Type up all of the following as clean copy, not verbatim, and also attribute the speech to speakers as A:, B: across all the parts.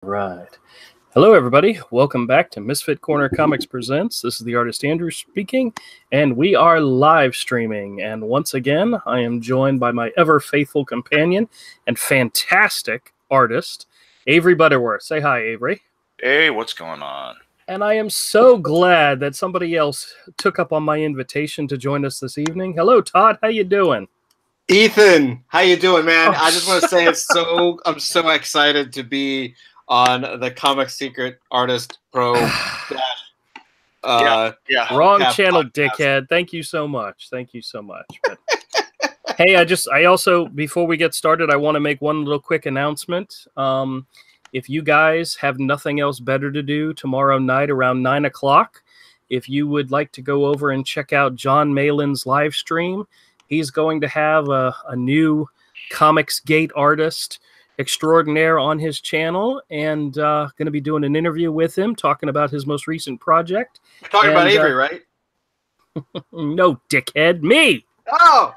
A: Right. Hello, everybody. Welcome back to Misfit Corner Comics Presents. This is the artist Andrew speaking, and we are live streaming. And once again, I am joined by my ever-faithful companion and fantastic artist, Avery Butterworth. Say hi, Avery.
B: Hey, what's going on?
A: And I am so glad that somebody else took up on my invitation to join us this evening. Hello, Todd. How you doing?
C: Ethan, how you doing, man? I just want to say I'm so excited to be on the Comic Secret Artist Pro.
A: Wrong channel, podcast. Dickhead. Thank you so much. Thank you so much. But, hey, I also, before we get started, I want to make one little quick announcement. If you guys have nothing else better to do tomorrow night around 9 o'clock, if you would like to go over and check out John Malin's live stream, he's going to have a new Comics Gate artist extraordinaire on his channel, and going to be doing an interview with him, talking about his most recent project.
C: We're talking about Avery, right?
A: No, dickhead, me!
C: Oh!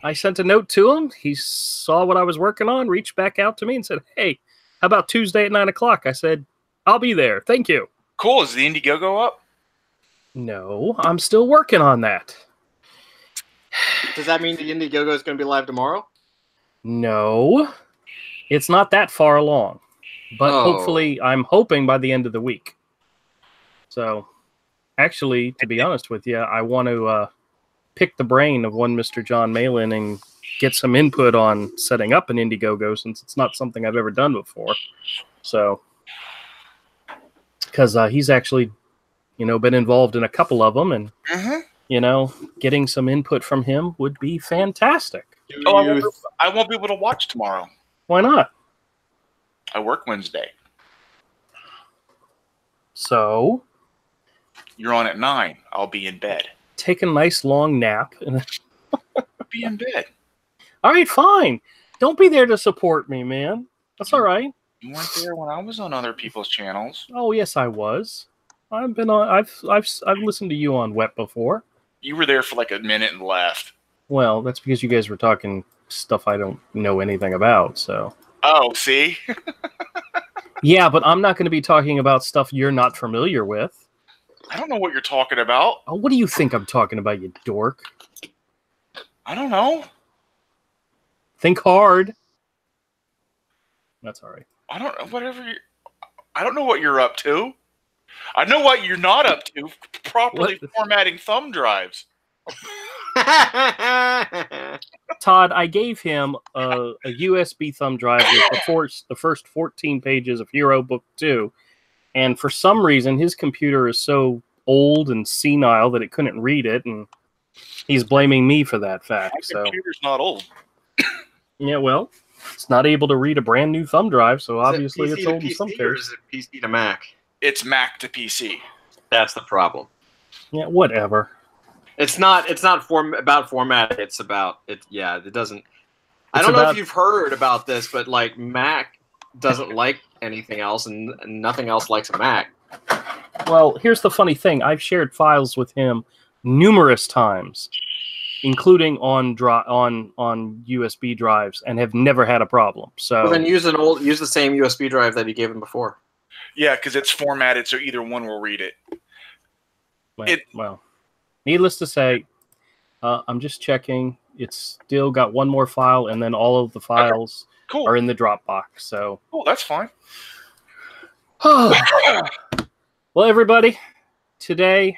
A: I sent a note to him. He saw what I was working on, reached back out to me and said, hey, how about Tuesday at 9 o'clock? I said, I'll be there. Thank you.
B: Cool. Is the Indiegogo up?
A: No, I'm still working on that.
C: Does that mean the Indiegogo is going to be live tomorrow?
A: No. It's not that far along, but hopefully, I'm hoping by the end of the week. So, actually, to be honest with you, I want to pick the brain of one Mr. John Malin and get some input on setting up an Indiegogo, since it's not something I've ever done before. So, because he's actually, been involved in a couple of them, and getting some input from him would be fantastic.
B: I won't be able to watch tomorrow.
A: Why not?
B: I work Wednesday.
A: So?
B: You're on at 9. I'll be in bed.
A: Take a nice long nap.
B: Be in bed.
A: All right, fine. Don't be there to support me, man. That's all right.
B: You weren't there when I was on other people's channels.
A: Oh, yes, I was. I've listened to you on Wet before.
B: You were there for like a minute and left.
A: Well, that's because you guys were talking stuff I don't know anything about, so.
B: Oh, see?
A: Yeah, but I'm not going to be talking about stuff you're not familiar with.
B: I don't know what you're talking about.
A: Oh, what do you think I'm talking about, you dork?
B: I don't know.
A: Think hard. That's all right.
B: I don't know. I don't know what you're up to. I know what you're not up to. Properly formatting thumb drives.
A: Todd, I gave him a USB thumb drive with the first 14 pages of Hero Book 2, and for some reason his computer is so old and senile that it couldn't read it, and he's blaming me for that fact.
B: My computer's not old.
A: Yeah, well, it's not able to read a brand new thumb drive, so obviously it's old in some cases.
C: Or is it PC to Mac?
B: It's Mac to PC.
C: That's the problem.
A: Yeah, whatever.
C: It's not about format. It's about it. Yeah, it doesn't. I don't know if you've heard about this, but like Mac doesn't like anything else, and nothing else likes a Mac.
A: Well, here's the funny thing: I've shared files with him numerous times, including on USB drives, and have never had a problem. So
C: well, then use the same USB drive that you gave him before.
B: Yeah, because it's formatted so either one will read it.
A: Well. Needless to say, I'm just checking. It's still got one more file, and then all of the files are in the Dropbox. So,
B: cool, that's fine.
A: Well, everybody, today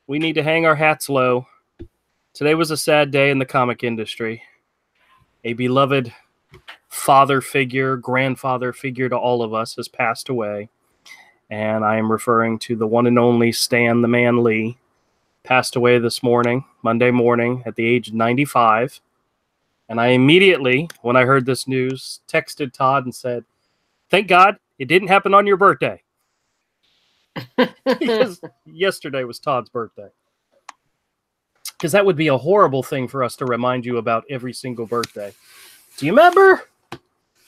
A: we need to hang our hats low. Today was a sad day in the comic industry. A beloved father figure, grandfather figure to all of us has passed away. And I am referring to the one and only Stan the Man Lee. Passed away this morning, Monday morning, at the age of 95. And I immediately, when I heard this news, texted Todd and said, thank God it didn't happen on your birthday. Because yesterday was Todd's birthday. Because that would be a horrible thing for us to remind you about every single birthday. Do you remember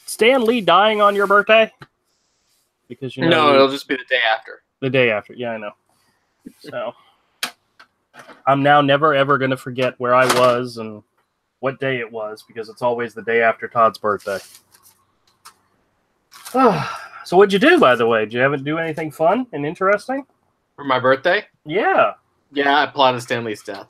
A: Stan Lee dying on your birthday? Because
C: no, it'll just be the day after.
A: The day after, yeah, I know. So I'm now never ever going to forget where I was and what day it was, because it's always the day after Todd's birthday. So what'd you do, by the way? Did you do anything fun and interesting?
C: For my birthday?
A: Yeah.
C: Yeah, I plotted Stan Lee's death.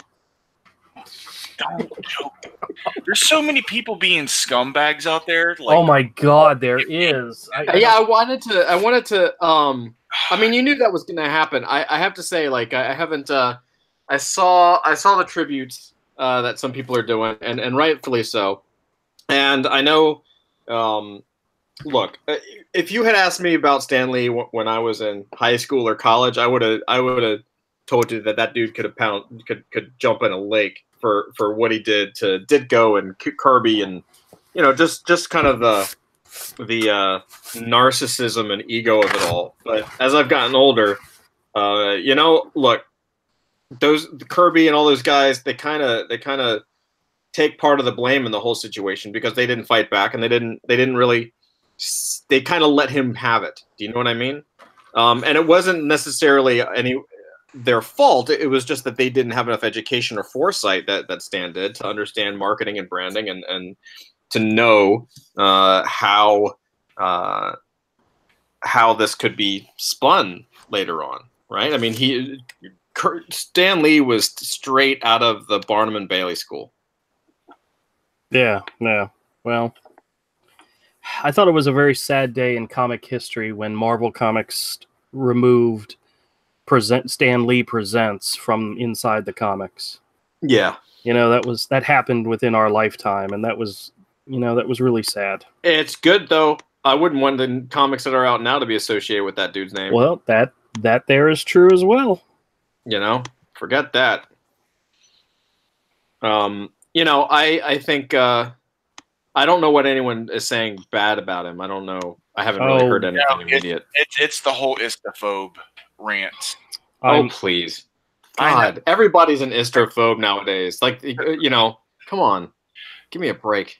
B: There's so many people being scumbags out there.
A: Like, oh my God, there is.
C: I wanted to. I mean, you knew that was going to happen. I have to say, like, I haven't. I saw the tributes that some people are doing, and rightfully so. And I know. Look, if you had asked me about Stan Lee when I was in high school or college, I would have told you that dude could jump in a lake for what he did to Ditko and Kirby, and just kind of the narcissism and ego of it all. But as I've gotten older, look, those Kirby and all those guys, they kind of take part of the blame in the whole situation because they didn't fight back and they didn't really. They kind of let him have it. Do you know what I mean? And it wasn't necessarily their fault. It was just that they didn't have enough education or foresight that Stan did to understand marketing and branding and to know how this could be spun later on, right? I mean, Stan Lee was straight out of the Barnum and Bailey school.
A: Yeah. Well, I thought it was a very sad day in comic history when Marvel Comics removed Stan Lee Presents from inside the comics.
C: Yeah.
A: That happened within our lifetime, and that was really sad.
C: It's good though. I wouldn't want the comics that are out now to be associated with that dude's name.
A: Well, that there is true as well.
C: Forget that. I think I don't know what anyone is saying bad about him. I don't know. I haven't really heard anything immediate.
B: It's the whole istophobe rant.
C: Oh, please. God, everybody's an istophobe nowadays. Like, come on. Give me a break.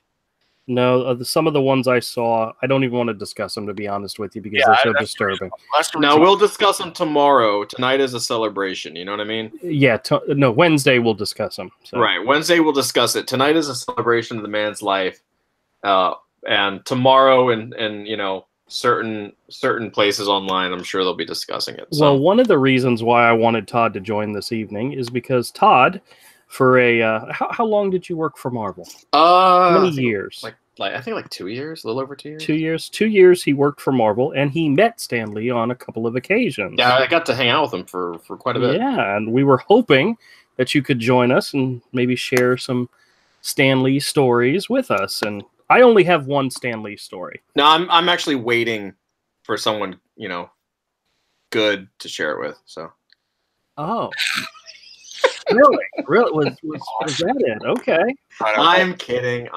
A: No, some of the ones I saw, I don't even want to discuss them, to be honest with you, because they're so disturbing.
C: No, we'll discuss them tomorrow. Tonight is a celebration. You know what I mean?
A: Yeah. Wednesday we'll discuss them. So.
C: Right. Wednesday we'll discuss it. Tonight is a celebration of the man's life. And tomorrow and certain places online, I'm sure they'll be discussing it. So.
A: Well, one of the reasons why I wanted Todd to join this evening is because Todd, for how long did you work for Marvel? How many years?
C: I think 2 years, a little over 2 years.
A: 2 years. 2 years he worked for Marvel, and he met Stan Lee on a couple of occasions.
C: Yeah, I got to hang out with him for quite a bit.
A: Yeah, and we were hoping that you could join us and maybe share some Stan Lee stories with us. And I only have one Stan Lee story.
C: No, I'm actually waiting for someone, good to share it with. So.
A: Oh. Really? Was that it? Okay.
C: I'm kidding.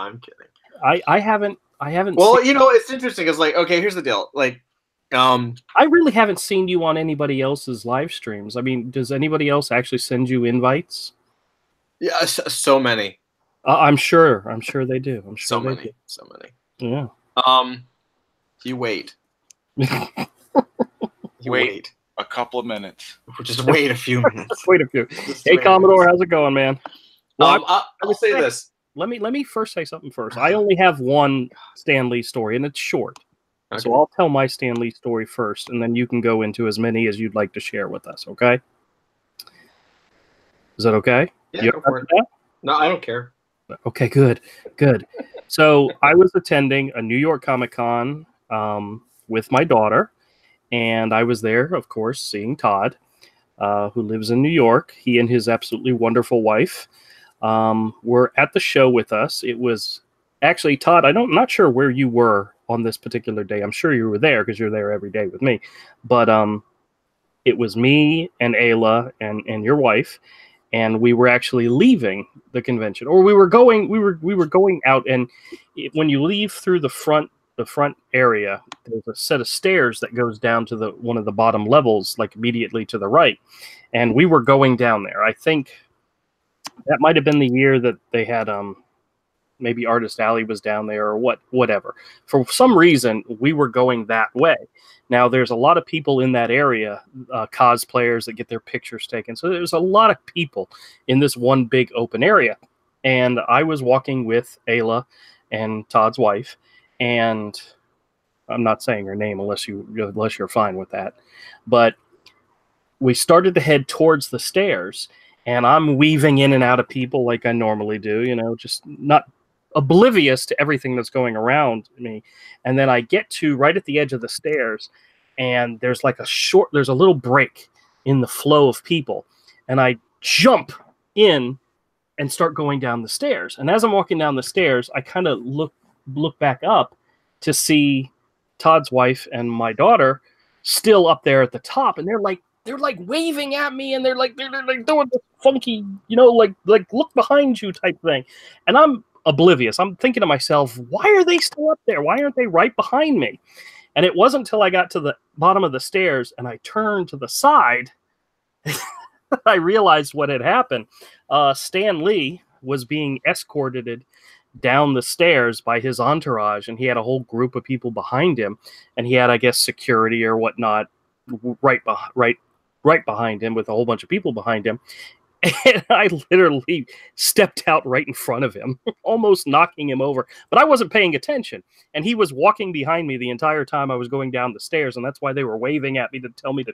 A: I haven't.
C: Well, it's interesting. It's like, okay, here's the deal. Like,
A: I really haven't seen you on anybody else's live streams. I mean, does anybody else actually send you invites?
C: Yeah, so many.
A: I'm sure they do. I'm sure
C: so
A: they
C: many.
A: do.
C: So many.
A: Yeah.
C: You wait.
B: Wait a couple of minutes.
C: Just wait a few minutes.
A: Wait a few. Hey, Commodore, how's it going, man?
C: Well, I will say this.
A: Let me first say something first. I only have one Stan Lee story, and it's short. Okay. So I'll tell my Stan Lee story first, and then you can go into as many as you'd like to share with us, okay? Is that okay?
C: Yeah, go for it. No, I don't care.
A: Okay, good. So I was attending a New York Comic-Con with my daughter, and I was there, of course, seeing Todd, who lives in New York. He and his absolutely wonderful wife were at the show with us. It was actually, Todd, I'm not sure where you were on this particular day. I'm sure you were there because you're there every day with me. But it was me and Ayla and your wife, and we were actually leaving the convention, or we were going out. And when you leave through the front area, there's a set of stairs that goes down to one of the bottom levels, like immediately to the right. And we were going down there. I think that might have been the year that they had maybe Artist Alley was down there or whatever. For some reason, we were going that way. Now, there's a lot of people in that area, cosplayers that get their pictures taken. So there's a lot of people in this one big open area. And I was walking with Ayla and Todd's wife, and I'm not saying her name unless you're fine with that. But we started to head towards the stairs, and I'm weaving in and out of people like I normally do, just not oblivious to everything that's going around me. And then I get to right at the edge of the stairs, and there's a little break in the flow of people, and I jump in and start going down the stairs. And as I'm walking down the stairs, I kind of look back up to see Todd's wife and my daughter still up there at the top, and they're like waving at me, and they're like doing this funky, like look behind you type thing. And I'm oblivious. I'm thinking to myself, why are they still up there? Why aren't they right behind me? And it wasn't until I got to the bottom of the stairs and I turned to the side I realized what had happened. Stan Lee was being escorted down the stairs by his entourage, and he had a whole group of people behind him, and he had, I guess, security or whatnot right behind him with a whole bunch of people behind him. And I literally stepped out right in front of him, almost knocking him over. But I wasn't paying attention, and he was walking behind me the entire time I was going down the stairs, and that's why they were waving at me to tell me to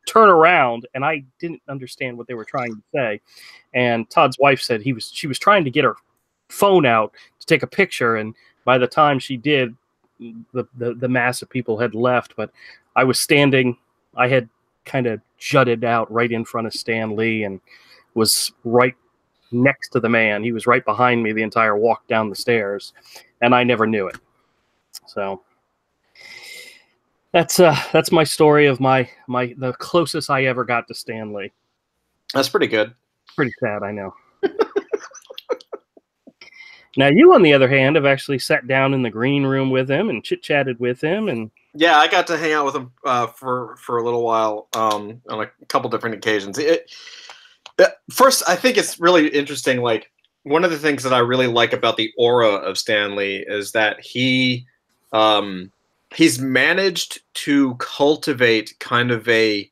A: turn around, and I didn't understand what they were trying to say. And Todd's wife said she was trying to get her phone out to take a picture, and by the time she did, the mass of people had left. But I was standing, I had kind of jutted out right in front of Stan Lee and was right next to the man. He was right behind me the entire walk down the stairs, and I never knew it. So that's my story of the closest I ever got to Stan Lee.
C: That's pretty good.
A: Pretty sad, I know. Now, you, on the other hand, have actually sat down in the green room with him and chit-chatted with him. And
C: yeah, I got to hang out with him for a little while on a couple different occasions. First, I think it's really interesting. Like, one of the things that I really like about the aura of Stan Lee is that he's managed to cultivate kind of a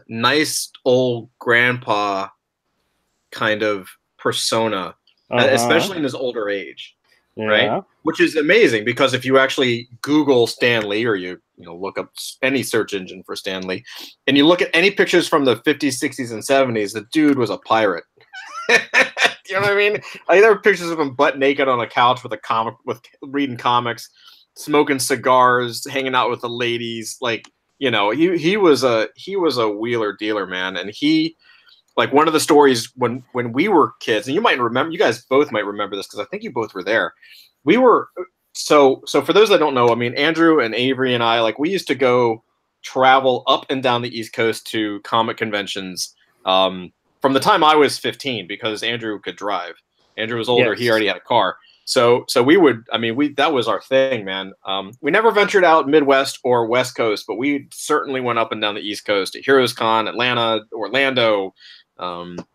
C: nice old grandpa kind of persona. Especially in his older age, right? Which is amazing, because if you actually Google Stan Lee, or you look up any search engine for Stan Lee, and you look at any pictures from the 50s, 60s, and 70s, the dude was a pirate. You know what I mean? Like, there are pictures of him butt naked on a couch with reading comics, smoking cigars, hanging out with the ladies. Like, he was a wheeler dealer, man, and he. Like, one of the stories when we were kids, and you guys both might remember this because I think you both were there. We were so for those that don't know, I mean, Andrew and Avery and I, like, we used to go travel up and down the East Coast to comic conventions from the time I was 15, because Andrew could drive. Andrew was older; yes. He already had a car. So we would, that was our thing, man. We never ventured out Midwest or West Coast, but we certainly went up and down the East Coast to Heroes Con, Atlanta, Orlando.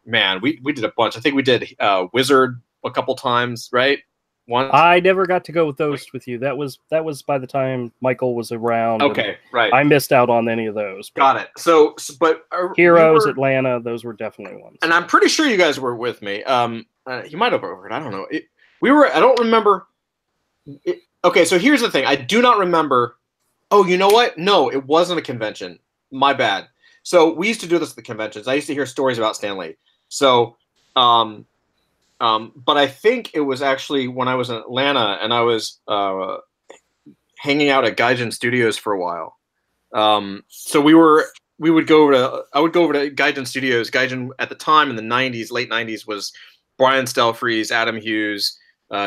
C: Man, we did a bunch. I think we did Wizard a couple times, right? Once. I
A: never got to go with those with you. That was by the time Michael was around.
C: Okay, right.
A: I missed out on any of those.
C: Got it. But
A: Heroes, Atlanta, those were definitely ones.
C: And I'm pretty sure you guys were with me. You might have overheard. I don't know. I don't remember. Okay, so here's the thing. I do not remember. Oh, you know what? No, it wasn't a convention. My bad. So we used to do this at the conventions. I used to hear stories about Stan Lee. So, but I think it was actually when I was in Atlanta and I was hanging out at Gaijin Studios for a while. So I would go over to Gaijin Studios. Gaijin at the time in the 90s, late 90s, was Brian Stelfreeze, Adam Hughes,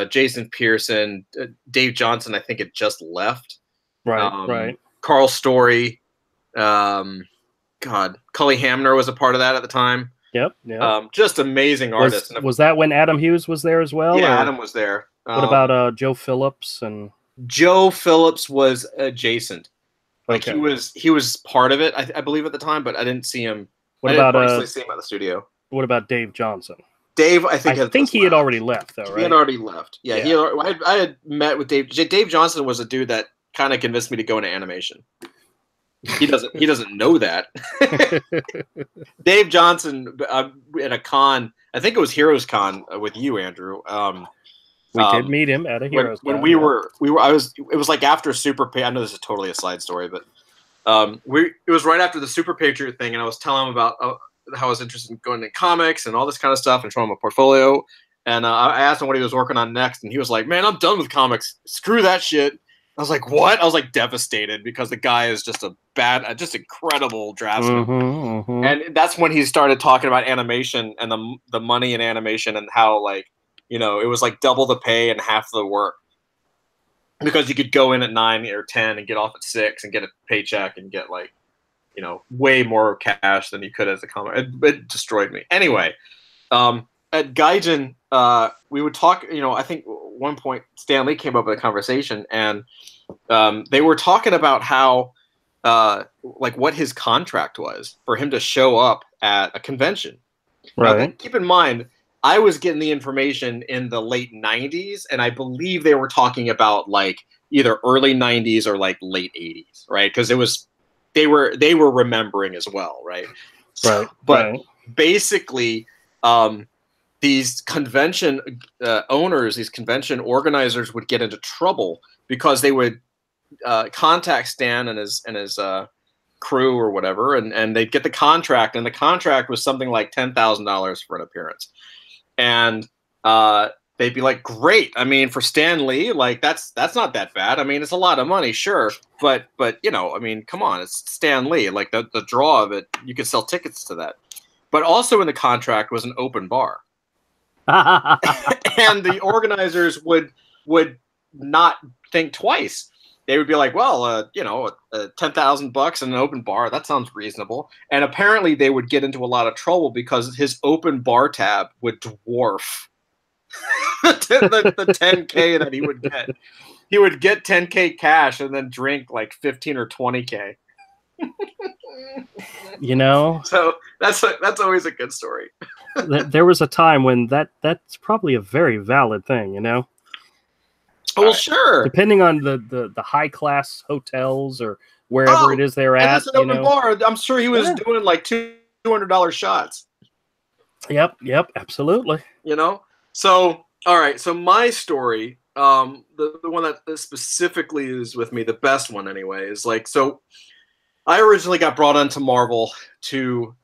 C: Jason Pearson, Dave Johnson. I think had just left.
A: Right.
C: Carl Story. God, Cully Hamner was a part of that at the time.
A: Yep.
C: Just amazing artists.
A: Was that when Adam Hughes was there as well?
C: Yeah, Adam was there.
A: What about Joe Phillips? And
C: Joe Phillips was adjacent. Like,
A: okay.
C: he was part of it, I believe, at the time, but I didn't see him.
A: What about
C: I didn't see him at the studio.
A: What about Dave Johnson?
C: Dave, I think
A: he had already left, though, right?
C: He had already left. Yeah. I had met with Dave. Dave Johnson was a dude that kind of convinced me to go into animation. He doesn't know that. Dave Johnson at a con, I think it was Heroes Con with you, Andrew.
A: We did meet him at a Heroes
C: when
A: Con,
C: we were it was like after Super I know this is totally a side story, but it was right after the Super Patriot thing, and I was telling him about how I was interested in going into comics and all this kind of stuff and showing him a portfolio. And I asked him what he was working on next, and he was like, "Man, I'm done with comics. Screw that shit." I was like, "What?" I was like devastated because the guy is just just incredible draftsman. And that's when he started talking about animation and the money in animation and how, like, you know, it was like double the pay and half the work because you could go in at 9 or 10 and get off at 6 and get a paycheck and get, like, you know, way more cash than you could as a comic. It destroyed me. Anyway, at Gaijin, we would talk, you know, I think one point Stan Lee came up with a conversation, and they were talking about how, like, what his contract was for him to show up at a convention. Right. Now, keep in mind, I was getting the information in the late 90s, and I believe they were talking about, like, either early 90s or, like, late 80s, right? Because they were remembering as well, right?
A: Right.
C: But basically, these convention owners, these convention organizers would get into trouble because they would contact Stan and his crew or whatever, and they'd get the contract, and the contract was something like $10,000 for an appearance, and they'd be like, "Great! I mean, for Stan Lee, like that's not that bad. I mean, it's a lot of money, sure, but you know, I mean, come on, it's Stan Lee. Like the draw of it, you could sell tickets to that." But also in the contract was an open bar. And the organizers would not think twice. They would be like, well, you know, $10,000 and an open bar, that sounds reasonable. And apparently they would get into a lot of trouble because his open bar tab would dwarf the 10K that he would get. He would get 10K cash and then drink like 15 or 20K.
A: You know,
C: so that's always a good story.
A: There was a time when that's probably a very valid thing, you know.
C: Well, sure.
A: Depending on the high class hotels or wherever it is they're at.
C: It's an open bar. I'm sure he was doing like $200 shots.
A: Yep, absolutely.
C: You know. So all right. So my story, the one that specifically is with me, the best one anyway, is like, so I originally got brought onto Marvel to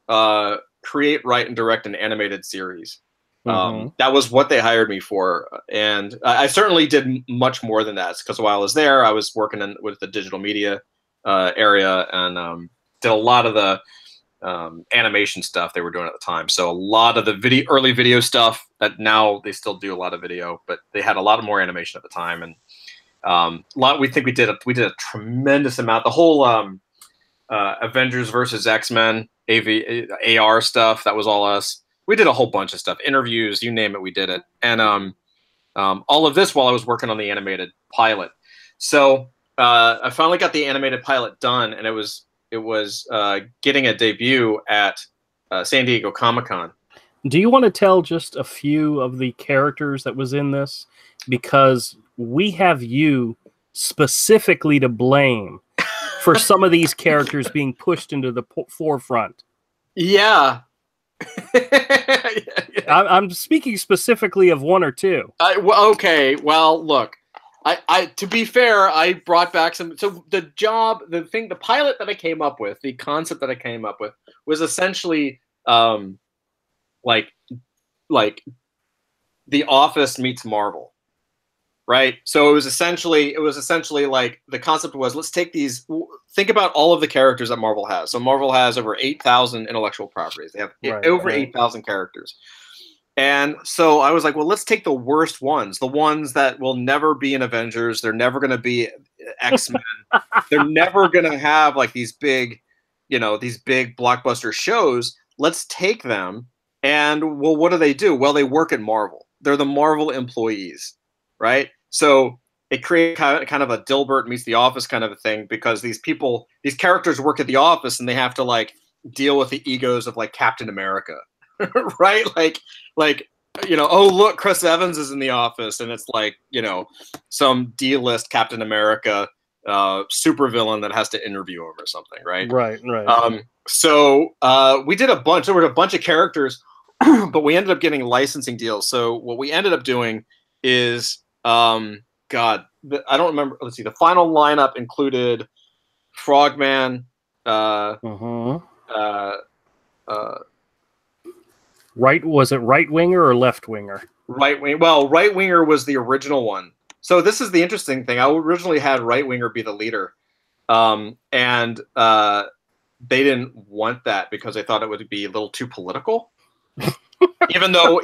C: create, write, and direct an animated series. That was what they hired me for, and I certainly did much more than that, because while I was there, I was working with the digital media area, and did a lot of the animation stuff they were doing at the time. So a lot of the early video stuff that now they still do a lot of video, but they had a lot of more animation at the time, and we did a tremendous amount. The whole Avengers versus X-Men AR stuff, that was all us. We did a whole bunch of stuff, interviews, you name it, we did it. And all of this while I was working on the animated pilot. So I finally got the animated pilot done, and it was getting a debut at San Diego Comic-Con.
A: Do you want to tell just a few of the characters that was in this? Because we have you specifically to blame for some of these characters being pushed into the forefront.
C: Yeah.
A: I'm speaking specifically of one or two.
C: Okay, well, look, I to be fair, I brought back some. So the pilot that I came up with, the concept that I came up with, was essentially like The Office meets Marvel, right? So it was essentially like, the concept was, let's take these. Think about all of the characters that Marvel has. So Marvel has over 8,000 intellectual properties. They have over 8,000 characters. And so I was like, well, let's take the worst ones, the ones that will never be in Avengers. They're never going to be X-Men. They're never going to have like these big blockbuster shows. Let's take them. And well, what do? Well, they work at Marvel. They're the Marvel employees, right? So it created kind of a Dilbert meets The Office kind of a thing, because these characters work at the office, and they have to like deal with the egos of like Captain America, right? Like, you know, oh, look, Chris Evans is in the office, and it's like, you know, some D-list Captain America supervillain that has to interview him or something, right?
A: Right.
C: So we did a bunch. There were a bunch of characters, but we ended up getting licensing deals. So what we ended up doing is God. I don't remember. Let's see. The final lineup included Frogman.
A: Right? Was it right winger or left winger?
C: Right wing. Well, right winger was the original one. So this is the interesting thing. I originally had right winger be the leader, and they didn't want that because they thought it would be a little too political. even though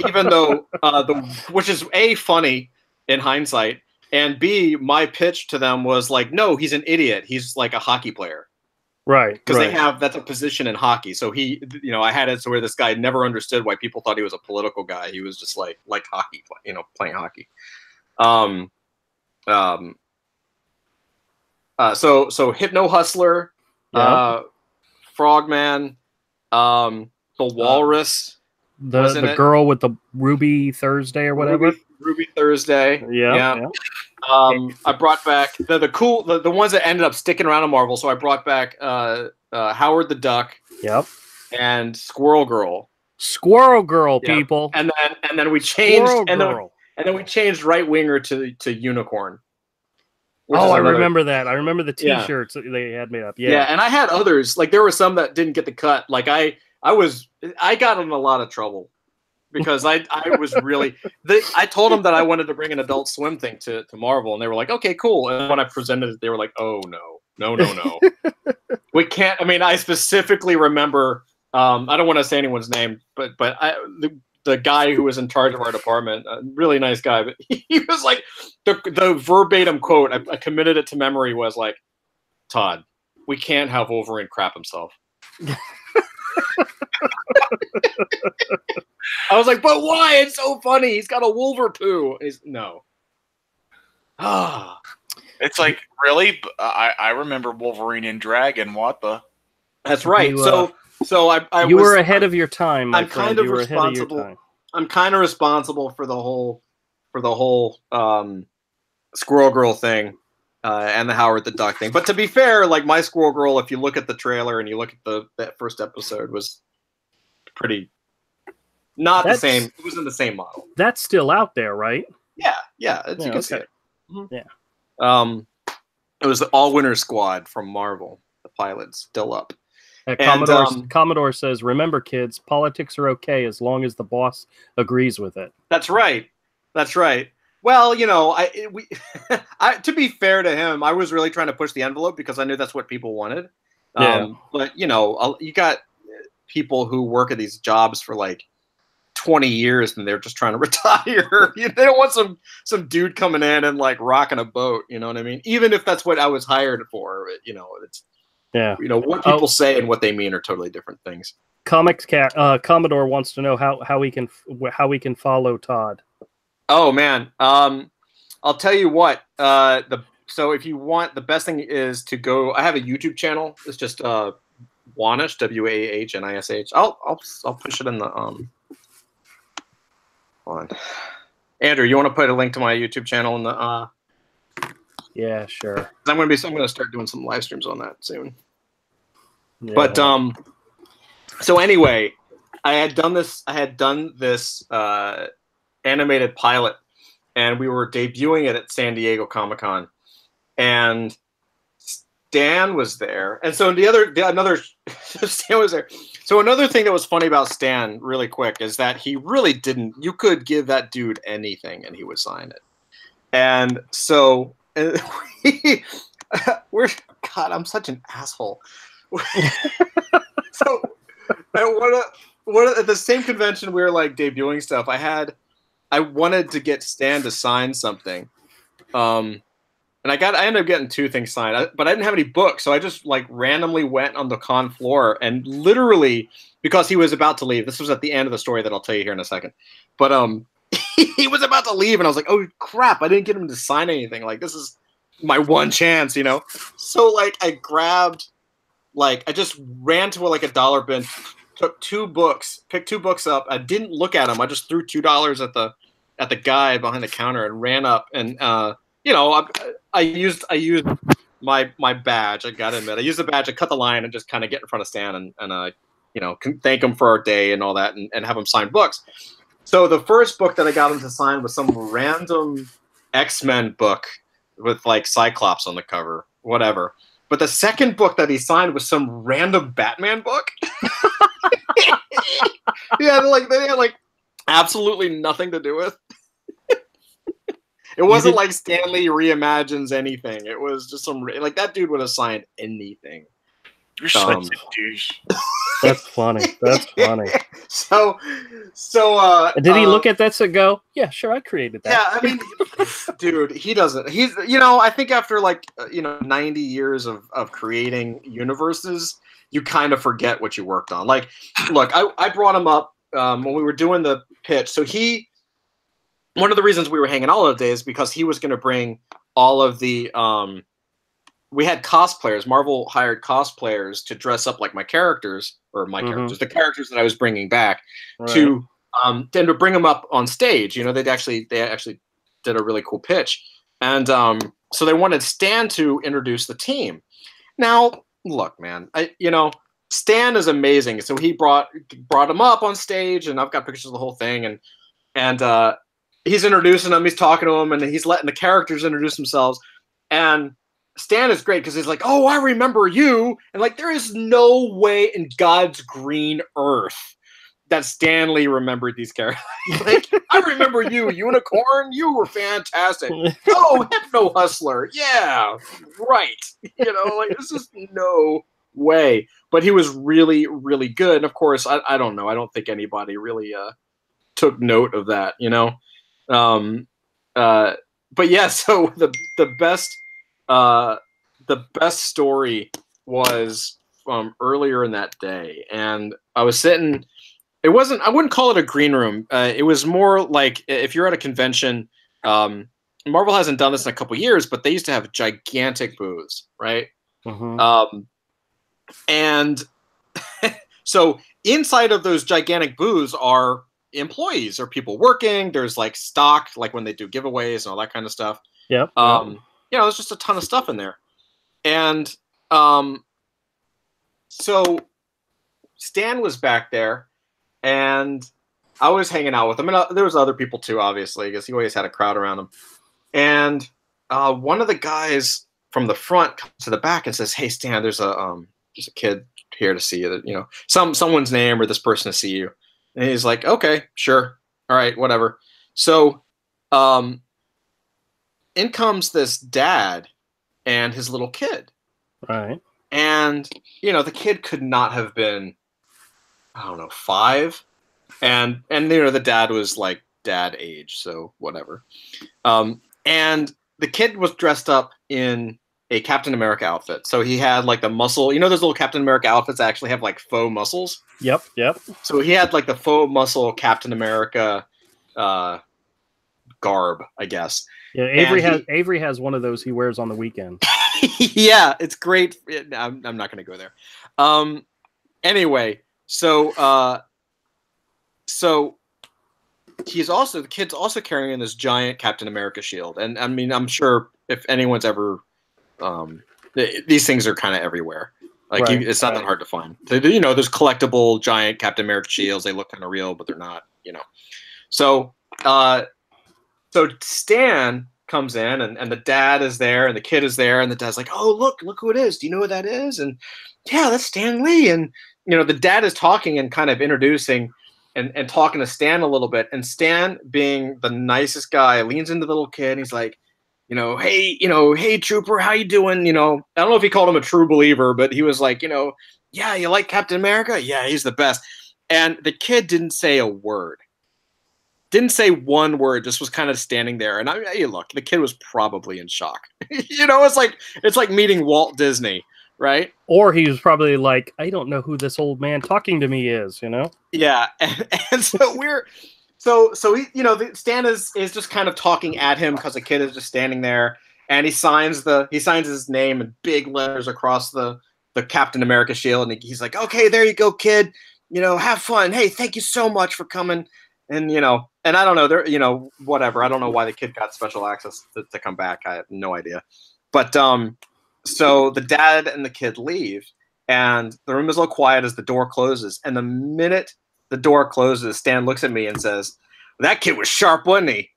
C: which is A, funny in hindsight, and B, my pitch to them was like, no, he's an idiot. He's like a hockey player.
A: Right.
C: Because that's a position in hockey. So he, I had it so where this guy never understood why people thought he was a political guy. He was just like hockey, playing hockey. So Hypno Hustler, Frogman, the Walrus,
A: the girl with the Ruby Thursday or whatever.
C: Ruby Thursday.
A: Yeah.
C: I brought back the ones that ended up sticking around in Marvel. So I brought back Howard the Duck.
A: Yep.
C: And Squirrel Girl.
A: Squirrel Girl, people.
C: And then we changed and then we changed right winger to Unicorn.
A: Oh, I remember that. I remember the T-shirts that they had made up.
C: Yeah, and I had others. Like there were some that didn't get the cut. Like I got in a lot of trouble because I was really I told them that I wanted to bring an Adult Swim thing to Marvel, and they were like, okay, cool. And when I presented it, they were like, oh no. We can't. I mean, I specifically remember. I don't want to say anyone's name, but the guy who was in charge of our department, a really nice guy, but he was like the verbatim quote. I committed it to memory. Was like, Todd, we can't have Wolverine crap himself. I was like, but why? It's so funny. He's got a Wolver poo. No.
B: It's like, really? I remember Wolverine in Dragon. What the?
C: That's right. So I
A: you were ahead of your time.
C: I'm kind of responsible. I'm kind of responsible for the whole Squirrel Girl thing and the Howard the Duck thing. But to be fair, like my Squirrel Girl, if you look at the trailer and you look at that first episode, was pretty the same. It wasn't the same model.
A: That's still out there, right?
C: Yeah. You can see it.
A: Mm-hmm.
C: Yeah. It was the All Winter Squad from Marvel. The pilot's still up.
A: Commodore says, remember, kids, politics are okay as long as the boss agrees with it.
C: That's right. Well, to be fair to him, I was really trying to push the envelope because I knew that's what people wanted. But, you got people who work at these jobs for like 20 years and they're just trying to retire. They don't want some dude coming in and like rocking a boat. You know what I mean? Even if that's what I was hired for, it's.
A: Yeah.
C: What people say and what they mean are totally different things.
A: Commodore wants to know how we can follow Todd.
C: Oh man. I'll tell you what. So if you want, the best thing is to go. I have a YouTube channel. It's just Wanish, WAHNISH. I'll push it in the Hold on. Andrew, you want to put a link to my YouTube channel in the
A: Yeah, sure.
C: I'm gonna start doing some live streams on that soon.
A: Yeah.
C: But so anyway, I had done this animated pilot, and we were debuting it at San Diego Comic-Con, and Stan was there, and so another Stan was there. So another thing that was funny about Stan, really quick, is that he really didn't. You could give that dude anything, and he would sign it. And so. God, I'm such an asshole. So at the same convention we were like debuting stuff, I wanted to get Stan to sign something. And I ended up getting 2 things signed, but I didn't have any books, so I just like randomly went on the con floor and literally, because he was about to leave. This was at the end of the story that I'll tell you here in a second. But he was about to leave, and I was like, "Oh crap! I didn't get him to sign anything. Like this is my one chance, So like, I just ran to a dollar bin, took 2 books, picked 2 books up. I didn't look at them. I just threw $2 at the guy behind the counter and ran up. And I used my badge. I gotta admit, I used the badge to cut the line and just kind of get in front of Stan and thank him for our day and all that, and have him sign books. So the first book that I got him to sign was some random X-Men book with like Cyclops on the cover, whatever. But the second book that he signed was some random Batman book. They had like absolutely nothing to do with. It wasn't like Stanley reimagines anything. It was just some like that dude would have signed anything.
B: You're such a douche.
A: That's funny. That's funny.
C: So
A: did he look at that and go, "Yeah, sure, I created that."
C: Yeah, I mean, dude, he doesn't. He's, you know, I think after like 90 years of creating universes, you kind of forget what you worked on. Like, look, I brought him up when we were doing the pitch. So one of the reasons we were hanging out all day is because he was going to bring all of the we had cosplayers. Marvel hired cosplayers to dress up like my characters, or my characters, the characters that I was bringing back, to then to bring them up on stage. You know, they actually did a really cool pitch, and so they wanted Stan to introduce the team. Now, look, man, Stan is amazing. So he brought him up on stage, and I've got pictures of the whole thing, and he's introducing them, he's talking to them, and he's letting the characters introduce themselves, and Stan is great because he's like, "Oh, I remember you," and like, there is no way in God's green earth that Stanley remembered these characters. Like, "I remember you, Unicorn. You were fantastic. Oh, Hypno Hustler. Yeah, right." Like, there's just no way. But he was really, really good. And of course, I don't know. I don't think anybody really took note of that. But yeah. So the best story was earlier in that day, and I was sitting. I wouldn't call it a green room. It was more like if you're at a convention. Marvel hasn't done this in a couple years, but they used to have gigantic booths, right? And so inside of those gigantic booths are employees or people working. There's like stock, like when they do giveaways and all that kind of stuff.
A: Yep.
C: There's just a ton of stuff in there. And so Stan was back there, and I was hanging out with him, and there was other people too, obviously, because he always had a crowd around him. And one of the guys from the front comes to the back and says, "Hey, Stan, there's a kid here to see you. Someone's name or this person to see you." And he's like, "Okay, sure, all right, whatever." So, in comes this dad and his little kid.
A: Right.
C: And, the kid could not have been, I don't know, 5. And the dad was like dad age, so whatever. And the kid was dressed up in a Captain America outfit. So he had like the muscle, those little Captain America outfits that actually have like faux muscles?
A: Yep.
C: So he had like the faux muscle Captain America garb, I guess.
A: Yeah, Avery has one of those he wears on the weekend.
C: Yeah, it's great. I'm not going to go there. Anyway, so the kid's also carrying this giant Captain America shield, and I mean, I'm sure if anyone's ever, these things are kind of everywhere. Like, it's not that hard to find. There's collectible giant Captain America shields. They look kind of real, but they're not. So Stan comes in, and the dad is there, and the kid is there, and the dad's like, "Oh, look who it is. Do you know who that is?" And yeah, that's Stan Lee. And the dad is talking and kind of introducing and talking to Stan a little bit, and Stan, being the nicest guy, leans into the little kid, and he's like, "Hey, trooper, how you doing?" I don't know if he called him a true believer, but he was like, "Yeah, you like Captain America? Yeah, he's the best." And the kid didn't say a word. Didn't say one word, just was kind of standing there. And look, the kid was probably in shock. It's like meeting Walt Disney, right?
A: Or he was probably like, "I don't know who this old man talking to me is,"
C: Yeah, and so Stan is just kind of talking at him because the kid is just standing there, and he signs his name in big letters across the Captain America shield, and he's like, "Okay, there you go, kid. Have fun. Hey, thank you so much for coming." And and I don't know, whatever. I don't know why the kid got special access to come back. I have no idea. But so the dad and the kid leave, and the room is a little quiet as the door closes. And the minute the door closes, Stan looks at me and says, That kid was sharp, wasn't he?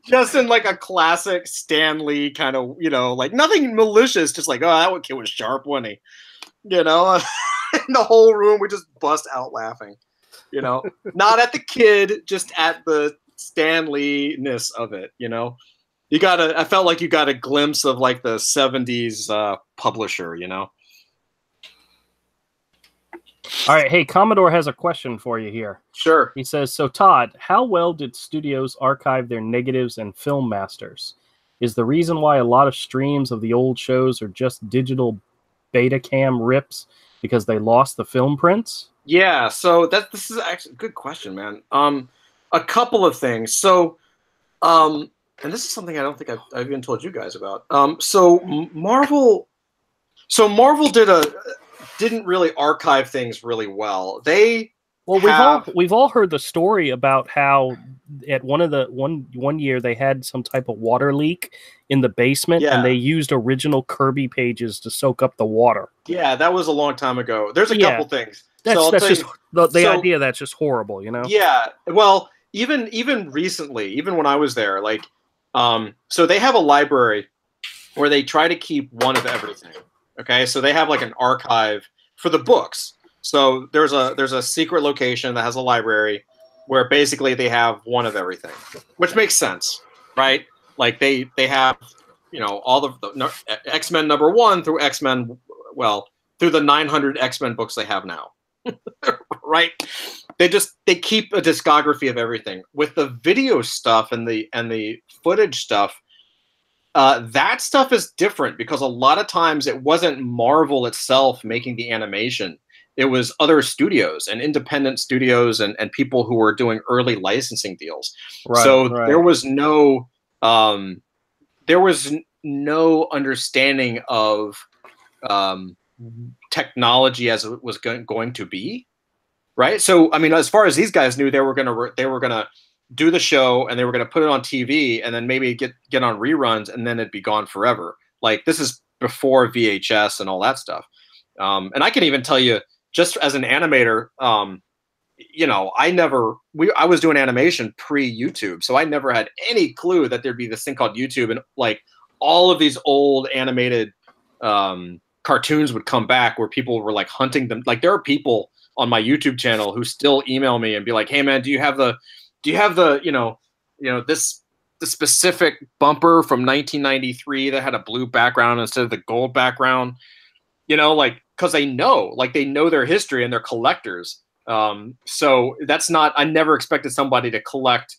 C: Just in like a classic Stan Lee kind of, you know, like nothing malicious, just like, oh, that kid was sharp, wasn't he? You know, in the whole room we just bust out laughing. You know, not at the kid, just at the Stan Lee-ness of it. You know, I felt like you got a glimpse of like the '70s publisher. You know.
A: All right, hey, Commodore has a question for you here.
C: Sure.
A: He says, so Todd, how well did studios archive their negatives and film masters? Is the reason why a lot of streams of the old shows are just digital Betacam rips because they lost the film prints?
C: Yeah, so this is actually a good question, man. A couple of things. So, and this is something I don't think I've even told you guys about. So Marvel didn't really archive things really well.
A: We've all heard the story about how at one year they had some type of water leak in the basement, and they used original Kirby pages to soak up the water.
C: Yeah, that was a long time ago. There's a couple things.
A: That's just the idea. That's just horrible, you know.
C: Yeah. Well, even recently, even when I was there, like, so they have a library where they try to keep one of everything. Okay, so they have like an archive for the books. So there's a secret location that has a library where basically they have one of everything, which makes sense, right? Like they have, you know, all the X-Men #1 through X-Men, well, through the 900 X-Men books they have now, right? They keep a discography of everything. With the video stuff and the footage stuff, that stuff is different because a lot of times it wasn't Marvel itself making the animation. It was other studios and independent studios and people who were doing early licensing deals. There was no understanding of technology as it was going to be, right? So I mean, as far as these guys knew, they were gonna do the show and they were gonna put it on TV and then maybe get on reruns and then it'd be gone forever. Like this is before VHS and all that stuff. And I can even tell you, just as an animator, you know, I was doing animation pre-YouTube, so I never had any clue that there'd be this thing called YouTube, and like all of these old animated cartoons would come back where people were like hunting them. Like there are people on my YouTube channel who still email me and be like, "Hey man, do you have the you know the specific bumper from 1993 that had a blue background instead of the gold background?" You know, like, because they know their history and they're collectors. So that's not, I never expected somebody to collect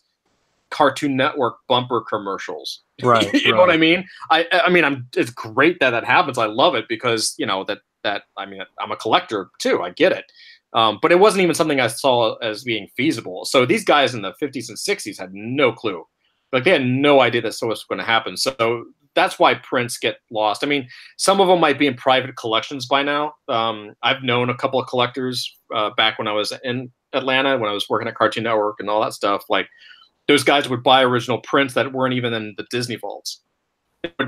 C: Cartoon Network bumper commercials.
A: Right.
C: You know what I mean? I mean, it's great that happens. I love it because, you know, I mean, I'm a collector too. I get it. But it wasn't even something I saw as being feasible. So these guys in the 50s and 60s had no clue. Like they had no idea that so was going to happen. So that's why prints get lost. I mean, some of them might be in private collections by now. I've known a couple of collectors back when I was in Atlanta, when I was working at Cartoon Network and all that stuff. Like those guys would buy original prints that weren't even in the Disney vaults.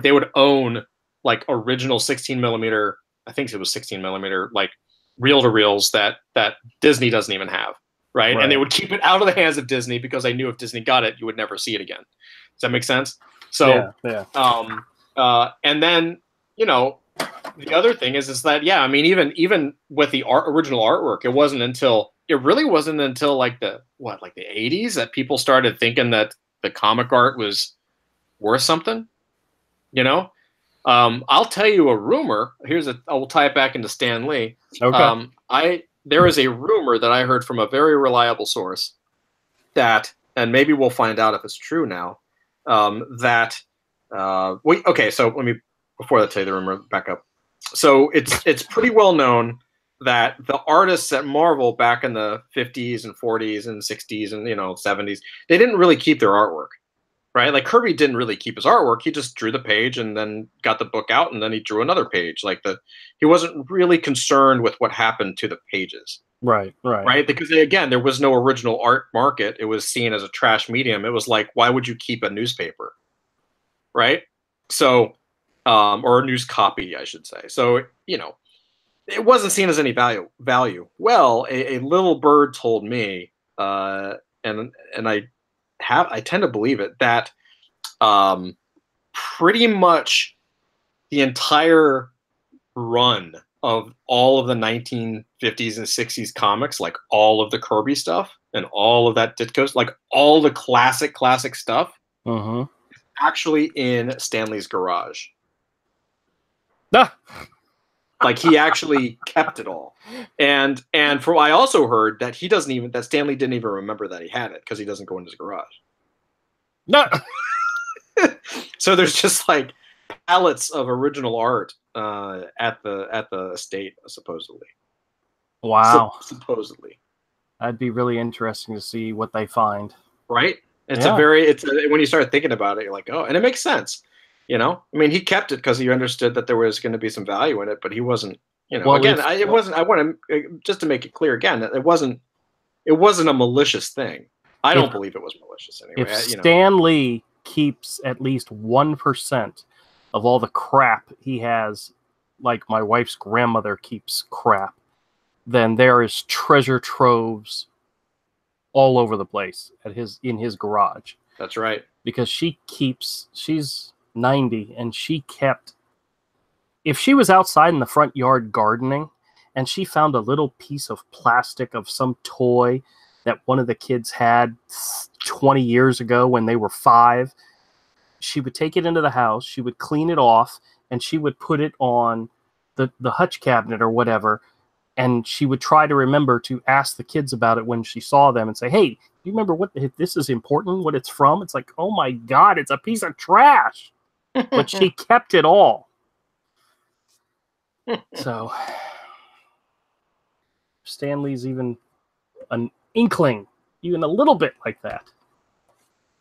C: They would own like original 16 millimeter, I think it was 16 millimeter, like reel-to-reels that Disney doesn't even have. Right? And they would keep it out of the hands of Disney because they knew if Disney got it, you would never see it again. Does that make sense? So, and then, you know, the other thing is that, yeah, I mean, even with the original artwork, it really wasn't until like the 80s that people started thinking that the comic art was worth something, you know? I'll tell you a rumor. I will tie it back into Stan Lee.
A: Okay.
C: There is a rumor that I heard from a very reliable source that, and maybe we'll find out if it's true now, okay, so let me, before I tell you the rumor, back up. So it's pretty well known that the artists at Marvel back in the 50s and 40s and 60s and, you know, 70s, they didn't really keep their artwork, right? Like Kirby didn't really keep his artwork. He just drew the page and then got the book out and then he drew another page. He wasn't really concerned with what happened to the pages.
A: Right.
C: Because again, there was no original art market. It was seen as a trash medium. It was like, why would you keep a newspaper? Right. So, or a news copy, I should say. So, you know, it wasn't seen as any value. Well, a little bird told me, and I tend to believe it, that pretty much the entire run of all of the 1950s and 60s comics, like all of the Kirby stuff and all of that Ditko, like all the classic stuff, actually in Stanley's garage.
A: Ah.
C: Like he actually kept it all. And from I also heard that that Stanley didn't even remember that he had it because he doesn't go in his garage.
A: No.
C: So there's just like pallets of original art at the estate, supposedly.
A: Wow.
C: Supposedly.
A: That'd be really interesting to see what they find.
C: Right? When you start thinking about it, you're like, oh, and it makes sense. You know, I mean, he kept it because he understood that there was going to be some value in it, but he wasn't. You know, well, again, it wasn't. I want to just to make it clear again that it wasn't a malicious thing. I don't believe it was malicious anyway.
A: If Stan Lee keeps at least 1% of all the crap he has, like my wife's grandmother keeps crap, then there is treasure troves all over the place in his garage.
C: That's right.
A: Because she's 90 and she kept, if she was outside in the front yard gardening and she found a little piece of plastic of some toy that one of the kids had 20 years ago when they were 5, she would take it into the house, she would clean it off, and she would put it on the hutch cabinet or whatever, and she would try to remember to ask the kids about it when she saw them and say, hey, do you remember what this is important, what it's from? It's like, oh my God, it's a piece of trash. But she kept it all. So Stanley's even an inkling, even a little bit like that.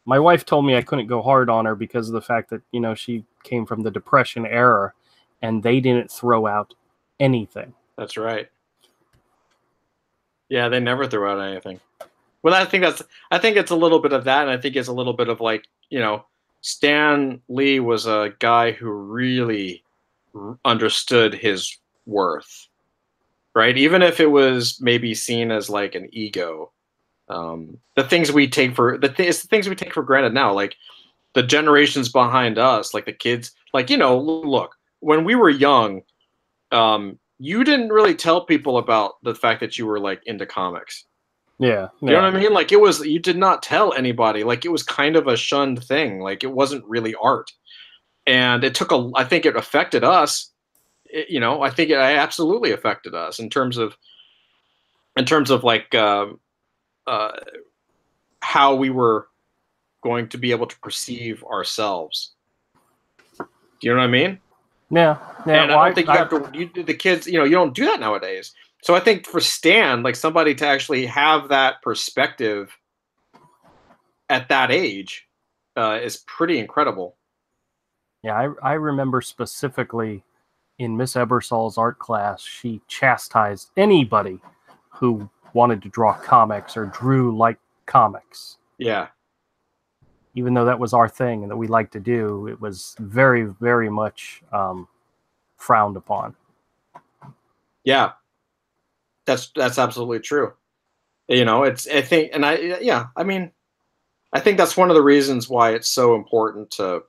A: My wife told me I couldn't go hard on her because of the fact that, you know, she came from the Depression era and they didn't throw out anything.
C: That's right. Yeah, they never threw out anything. Well, I think it's a little bit of that, and I think it's a little bit of like, you know, Stan Lee was a guy who really understood his worth, right? Even if it was maybe seen as like an ego, the things we take for granted now, like the generations behind us, like the kids, like, you know, look, when we were young, you didn't really tell people about the fact that you were like into comics.
A: Yeah.
C: You know what I mean? Like you did not tell anybody. Like it was kind of a shunned thing. Like it wasn't really art. And I think it affected us. I think it absolutely affected us in terms of like how we were going to be able to perceive ourselves. Do you know what I mean?
A: Yeah.
C: And I don't think the kids, you don't do that nowadays. So I think for Stan, like somebody to actually have that perspective at that age is pretty incredible.
A: Yeah, I remember specifically in Miss Ebersol's art class, she chastised anybody who wanted to draw comics or drew like comics.
C: Yeah.
A: Even though that was our thing and that we liked to do, it was very, very much frowned upon.
C: Yeah. That's absolutely true. I think that's one of the reasons why it's so important to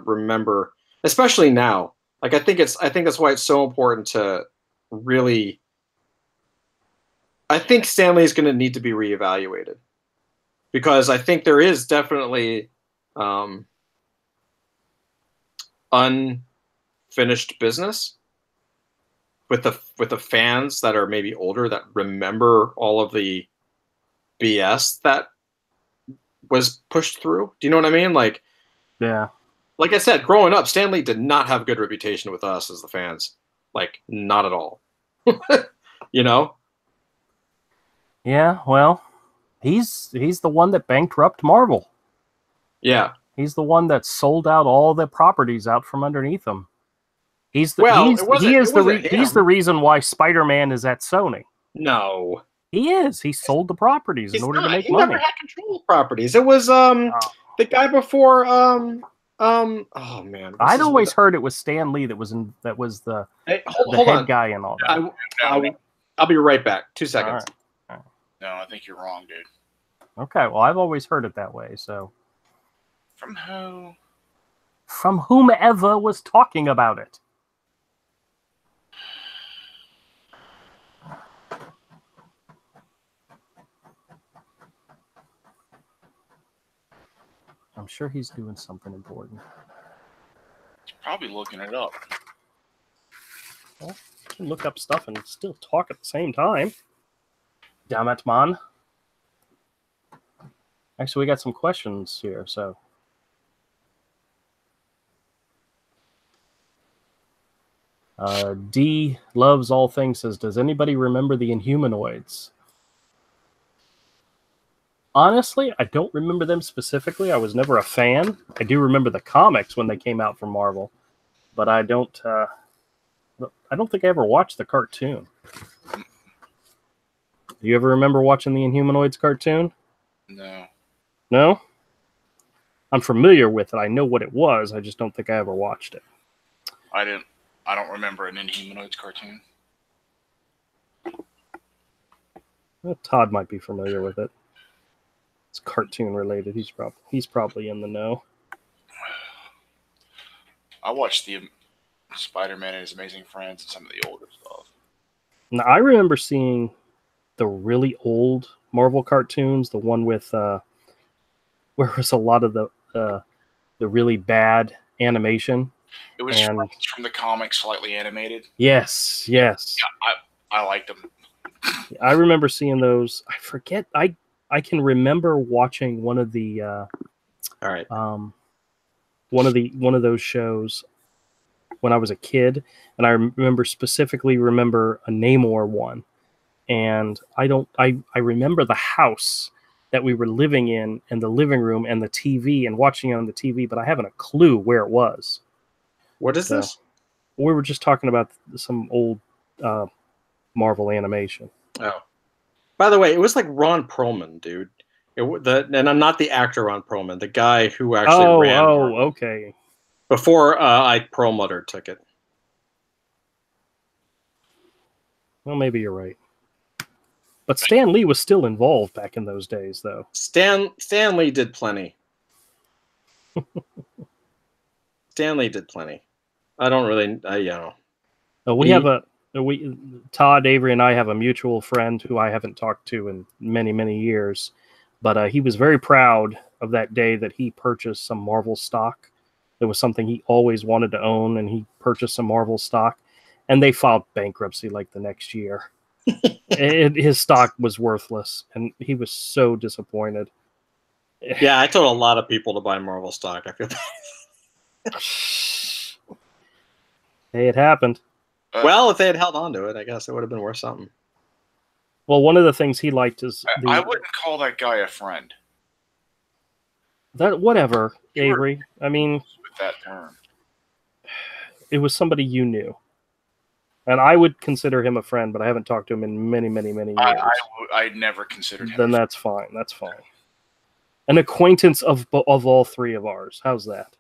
C: remember, especially now. Like I think that's why it's so important to really. I think Stanley is going to need to be reevaluated, because I think there is definitely unfinished business with the fans that are maybe older that remember all of the BS that was pushed through. Do you know what I mean? Like,
A: yeah.
C: Like I said, growing up, Stan Lee did not have a good reputation with us as the fans. Like, not at all.
A: Yeah, well, he's the one that bankrupted Marvel.
C: Yeah.
A: He's the one that sold out all the properties out from underneath him. He's the reason why Spider-Man is at Sony.
C: No.
A: He is. He sold the properties in order to make money.
C: He never had control of properties. It was the guy before Oh man,
A: I'd always heard it was Stan Lee that was the
C: hold
A: head
C: on.
A: guy and all that.
C: I'll be right back. 2 seconds.
A: All right.
B: No, I think you're wrong, dude.
A: Okay, well, I've always heard it that way. So,
B: From who?
A: From whomever was talking about it. I'm sure he's doing something important.
B: He's probably looking it up.
A: Well, you can look up stuff and still talk at the same time. Damn it, man. Actually, we got some questions here, so. D loves all things says, does anybody remember the Inhumanoids? Honestly, I don't remember them specifically. I was never a fan. I do remember the comics when they came out from Marvel, but I don't think I ever watched the cartoon. Do you ever remember watching the Inhumanoids cartoon?
B: No.
A: No? I'm familiar with it. I know what it was. I just don't think I ever watched it.
B: I don't remember an Inhumanoids cartoon.
A: Well, Todd might be familiar with it. It's cartoon related. He's probably in the know.
B: I watched the Spider-Man and His Amazing Friends and some of the older stuff.
A: Now, I remember seeing the really old Marvel cartoons, the one with where was a lot of the really bad animation.
B: It was from the comics, slightly animated.
A: Yes.
B: Yeah, I liked them.
A: I remember seeing those. I forget. I can remember watching one of the one of those shows when I was a kid, and I remember a Namor one, and I remember the house that we were living in and the living room and the TV and watching it on the TV, but I haven't a clue where it was.
C: What is this?
A: We were just talking about some old Marvel animation.
C: Oh, by the way, it was like Ron Perlman, dude. And I'm not the actor Ron Perlman, the guy who actually ran.
A: Oh, okay.
C: Before Ike Perlmutter took it.
A: Well, maybe you're right. But Stan Lee was still involved back in those days, though.
C: Stan Lee did plenty. Stan Lee did plenty. I don't really,
A: Todd, Avery, and I have a mutual friend who I haven't talked to in many, many years. But he was very proud of that day that he purchased some Marvel stock. It was something he always wanted to own, and he purchased some Marvel stock. And they filed bankruptcy like the next year. His stock was worthless, and he was so disappointed.
C: Yeah, I told a lot of people to buy Marvel stock. I feel
A: Hey, it happened.
C: Well, if they had held on to it, I guess it would have been worth something.
A: Well, one of the things he liked is
B: I wouldn't call that guy a friend.
A: Whatever, Avery. I mean,
B: with that term,
A: it was somebody you knew. And I would consider him a friend, but I haven't talked to him in many, many, many years.
B: I never considered him.
A: Then that's fine. That's fine. An acquaintance of all three of ours. How's that?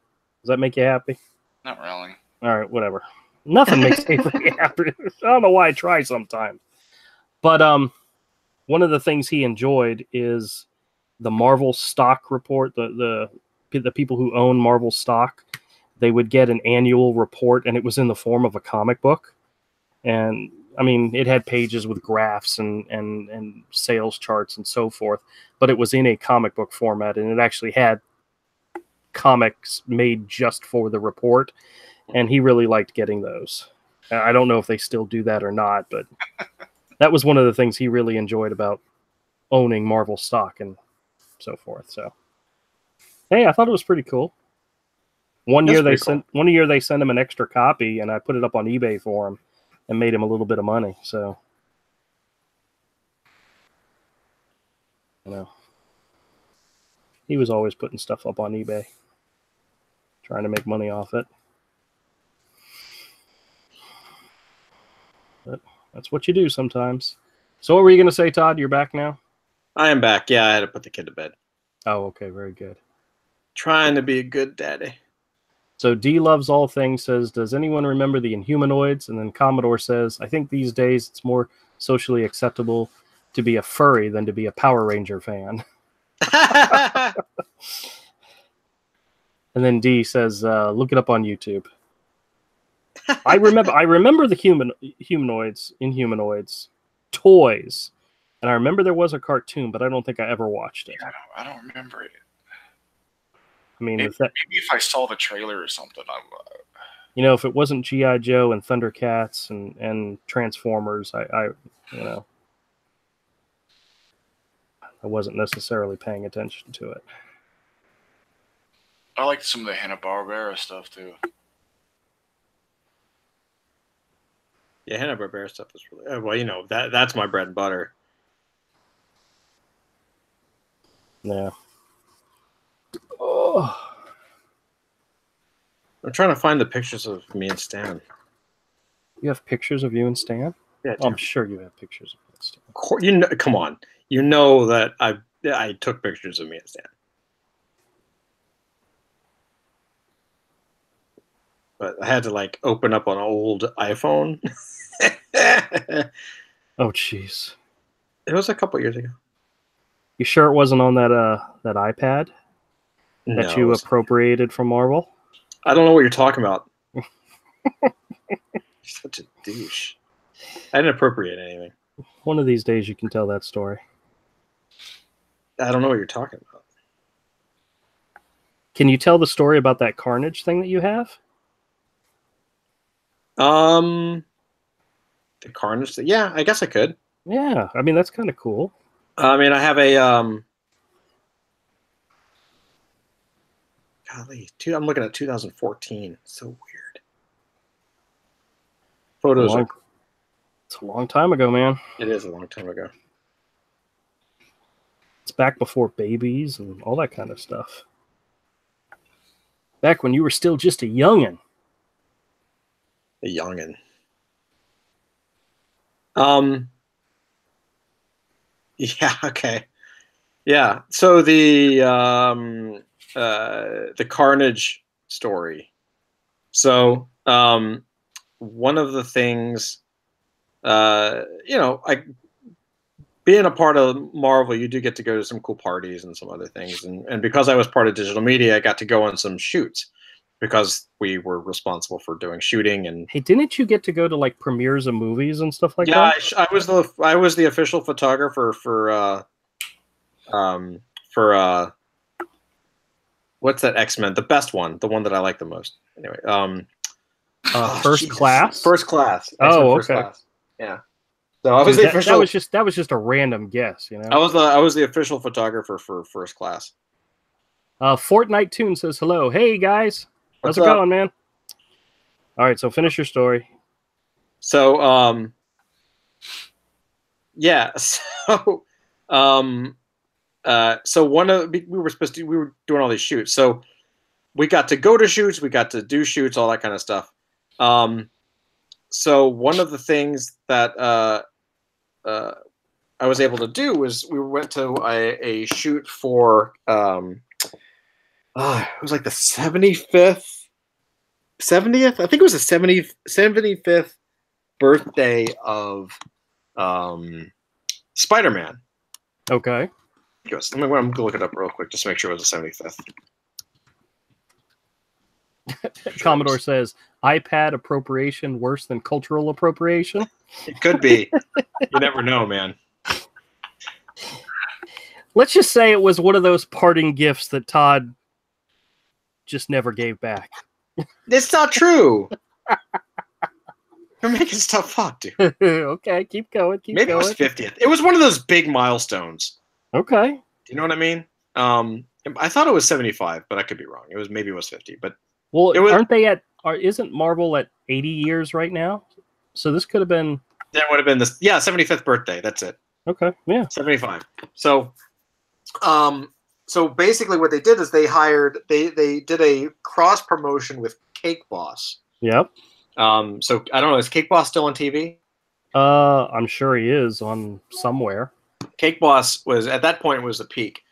A: Does that make you happy?
B: Not really.
A: All right, whatever. Nothing makes Avery happy. I don't know why I try sometimes. But one of the things he enjoyed is the Marvel stock report. The people who own Marvel stock, they would get an annual report, and it was in the form of a comic book. And I mean, it had pages with graphs and sales charts and so forth, but it was in a comic book format, and it actually had comics made just for the report. And he really liked getting those. I don't know if they still do that or not, but that was one of the things he really enjoyed about owning Marvel stock and so forth. So, hey, I thought it was pretty cool. One year they sent him an extra copy, and I put it up on eBay for him and made him a little bit of money. So, you know, he was always putting stuff up on eBay, trying to make money off it. But that's what you do sometimes. So what were you going to say, Todd? You're back now?
C: I am back. Yeah, I had to put the kid to bed.
A: Oh, okay. Very good.
C: Trying to be a good daddy.
A: So D Loves All Things says, does anyone remember the Inhumanoids? And then Commodore says, I think these days it's more socially acceptable to be a furry than to be a Power Ranger fan. And then D says, look it up on YouTube. I remember the humanoids, Inhumanoids, toys. And I remember there was a cartoon, but I don't think I ever watched it.
B: Yeah, I don't remember it.
A: I mean,
B: maybe if I saw the trailer or something,
A: if it wasn't G.I. Joe and Thundercats and Transformers, I wasn't necessarily paying attention to it.
B: I like some of the Hanna-Barbera stuff too.
C: Yeah, Hanna-Barbera stuff is really well. That's my bread and butter.
A: Yeah. Oh.
C: I'm trying to find the pictures of me and Stan.
A: You have pictures of you and Stan?
C: Yeah,
A: I'm sure you have pictures of me and Stan.
C: Of course, come on. You know that I took pictures of me and Stan. But I had to open up an old iPhone.
A: Oh, jeez.
C: It was a couple years ago.
A: You sure it wasn't on that iPad that you appropriated from Marvel?
C: I don't know what you're talking about. You're such a douche. I didn't appropriate anything.
A: One of these days you can tell that story.
C: I don't know what you're talking about.
A: Can you tell the story about that Carnage thing that you have?
C: The Carnage thing? Yeah, I guess I could.
A: Yeah, I mean, that's kind of cool.
C: I mean, I have a golly, I'm looking at 2014. So weird. Photos.
A: It's a long time ago, man.
C: It is a long time ago.
A: It's back before babies and all that kind of stuff. Back when you were still just a youngin'.
C: A youngin'. Yeah. Okay. Yeah. So the Carnage story. So one of the things, being a part of Marvel, you do get to go to some cool parties and some other things, and because I was part of digital media, I got to go on some shoots because we were responsible for doing shooting. And
A: hey, didn't you get to go to premieres of movies and stuff like that?
C: Yeah, I was the official photographer for what's that X-Men? The best one, the one that I like the most. Anyway,
A: First Class.
C: First Class.
A: X-Men
C: okay.
A: First Class.
C: Yeah. So I was the official.
A: That was just a random guess,
C: I was the official photographer for First Class.
A: Fortnite Toon says hello. Hey guys, how's it going, man? All right, so finish your story.
C: So yeah, so so we were doing all these shoots. So we got to go to shoots, we got to do shoots, all that kind of stuff. So one of the things that I was able to do was we went to a shoot for it was like the 70th. I think it was the 75th birthday of Spider-Man.
A: Okay.
C: Yes, I'm going to look it up real quick just to make sure it was the 75th.
A: Commodore says, iPad appropriation worse than cultural appropriation?
C: It could be. You never know, man.
A: Let's just say it was one of those parting gifts that Todd just never gave back.
C: It's not true. You're making stuff up, dude.
A: Okay, keep going.
C: Maybe it was 50th. It was one of those big milestones.
A: Okay.
C: Do you know what I mean? I thought it was 75, but I could be wrong. Maybe it was 50, but
A: well, isn't Marvel at 80 years right now? So this could have been.
C: That would have been this. Yeah, 75th birthday. That's it.
A: Okay. Yeah.
C: 75. So, so basically, what they did is they did a cross promotion with Cake Boss.
A: Yep.
C: So I don't know. Is Cake Boss still on TV?
A: I'm sure he is on somewhere.
C: Cake Boss was the peak.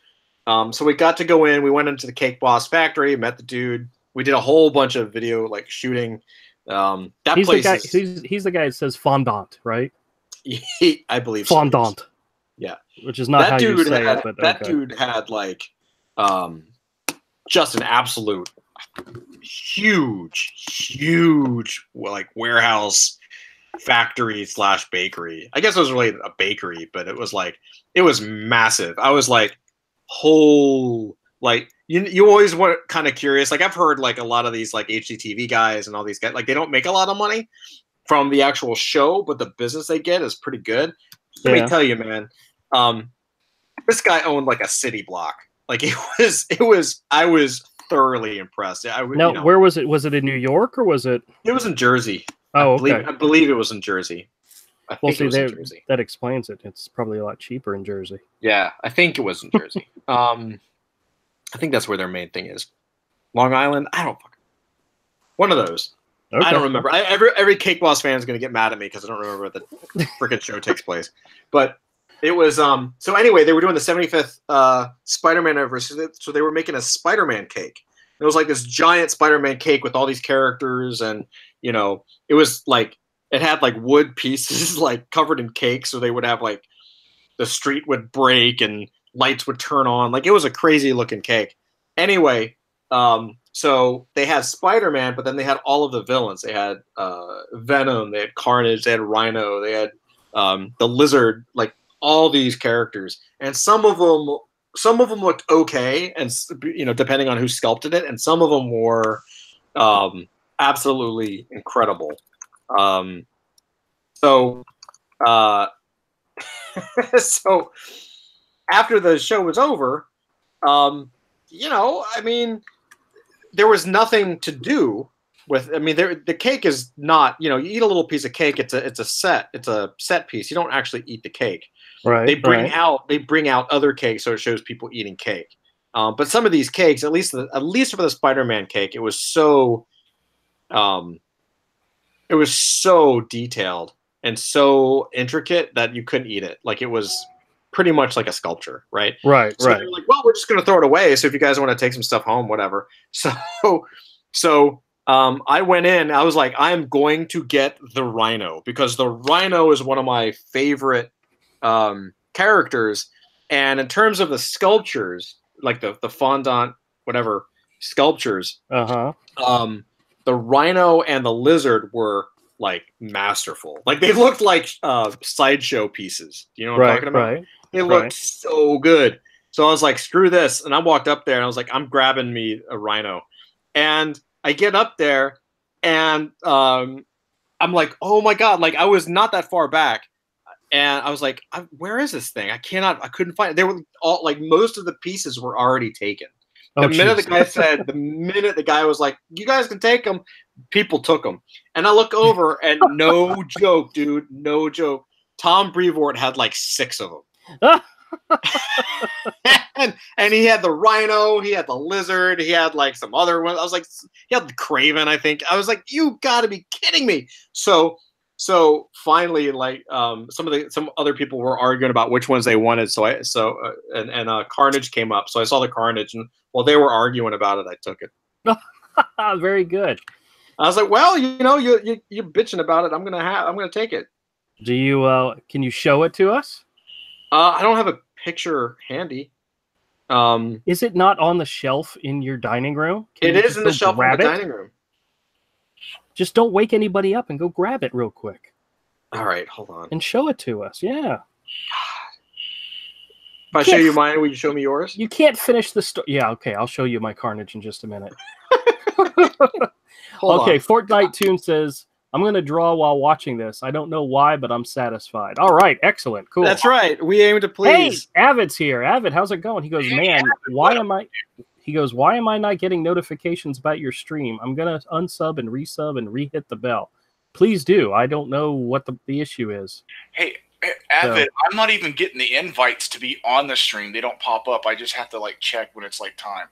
C: So we got to go in. We went into the Cake Boss factory, met the dude. We did a whole bunch of video like shooting. That
A: he's
C: place
A: the guy.
C: is,
A: He's the guy that says fondant, right?
C: I believe
A: fondant.
C: So, yeah,
A: which is not how you say it, but
C: that
A: okay.
C: dude had like just an absolute huge like warehouse factory / bakery. I guess it was really a bakery, but it was massive. I was like, like you always were kind of curious. Like I've heard like a lot of these like HGTV guys and all these guys, like they don't make a lot of money from the actual show, but the business they get is pretty good. Let me tell you, man. This guy owned like a city block. Like I was thoroughly impressed.
A: Where was it? Was it in New York or was it?
C: It was in Jersey.
A: Oh, okay.
C: I believe it was in Jersey. I think it was in Jersey.
A: That explains it. It's probably a lot cheaper in Jersey.
C: Yeah, I think it was in Jersey. I think that's where their main thing is. Long Island? I don't fucking. One of those. Okay. I don't remember. Every Cake Boss fan is going to get mad at me because I don't remember where the freaking show takes place. But it was so anyway, they were doing the 75th Spider-Man anniversary, so they were making a Spider-Man cake. It was like this giant Spider-Man cake with all these characters, and it was like it had like wood pieces like covered in cake, so they would have like the street would break and lights would turn on. Like it was a crazy looking cake. Anyway, so they had Spider-Man, but then they had all of the villains. They had Venom, they had Carnage, they had Rhino, they had the Lizard, like all these characters, and some of them looked okay, and depending on who sculpted it, and some of them were absolutely incredible. So after the show was over, I mean, there was nothing to do with. I mean, the cake is not. You eat a little piece of cake. It's a set piece. You don't actually eat the cake.
A: Right.
C: They bring out other cakes, so it shows people eating cake. But some of these cakes, at least for the Spider-Man cake, it was so detailed and so intricate that you couldn't eat it. Like it was pretty much like a sculpture, right?
A: Right.
C: So they were like, well, we're just going to throw it away. So if you guys want to take some stuff home, whatever. So I went in. I was like, I'm going to get the Rhino because the Rhino is one of my favorite characters. And in terms of the sculptures, like the fondant, whatever sculptures, the Rhino and the Lizard were like masterful. Like they looked like sideshow pieces. Do you know what I'm talking about?
A: Right.
C: They looked so good. So I was like, screw this. And I walked up there and I was like, I'm grabbing me a Rhino. And I get up there and I'm like, oh my God. Like I was not that far back. And I was like, where is this thing? I couldn't find it. They were all like, most of the pieces were already taken. The minute the guy was like, you guys can take them, people took them. And I look over and no joke, dude, no joke. Tom Brevoort had like 6 of them. and he had the Rhino, he had the Lizard, he had like some other ones. I was like, he had the Craven, I think. I was like, you gotta be kidding me. So finally, like some other people were arguing about which ones they wanted. And Carnage came up. So I saw the Carnage, and while they were arguing about it, I took it.
A: Very good.
C: I was like, well, you're bitching about it. I'm gonna take it.
A: Do you? Can you show it to us?
C: I don't have a picture handy.
A: Is it not on the shelf in your dining room?
C: It is in the shelf in the dining room.
A: Just don't wake anybody up and go grab it real quick.
C: All right, hold on.
A: And show it to us. Yeah.
C: If I show you mine, will you show me yours?
A: You can't finish the story. Yeah, okay. I'll show you my Carnage in just a minute. Okay, Fortnite Tune says, I'm going to draw while watching this. I don't know why, but I'm satisfied. All right, excellent, cool.
C: That's right. We aim to please.
A: Hey, Avid's here. Avid, how's it going? He goes, man, why am I not getting notifications about your stream? I'm going to unsub and resub and re-hit the bell. Please do. I don't know what the issue is.
B: Hey, Avid, I'm not even getting the invites to be on the stream. They don't pop up. I just have to like check when it's like time.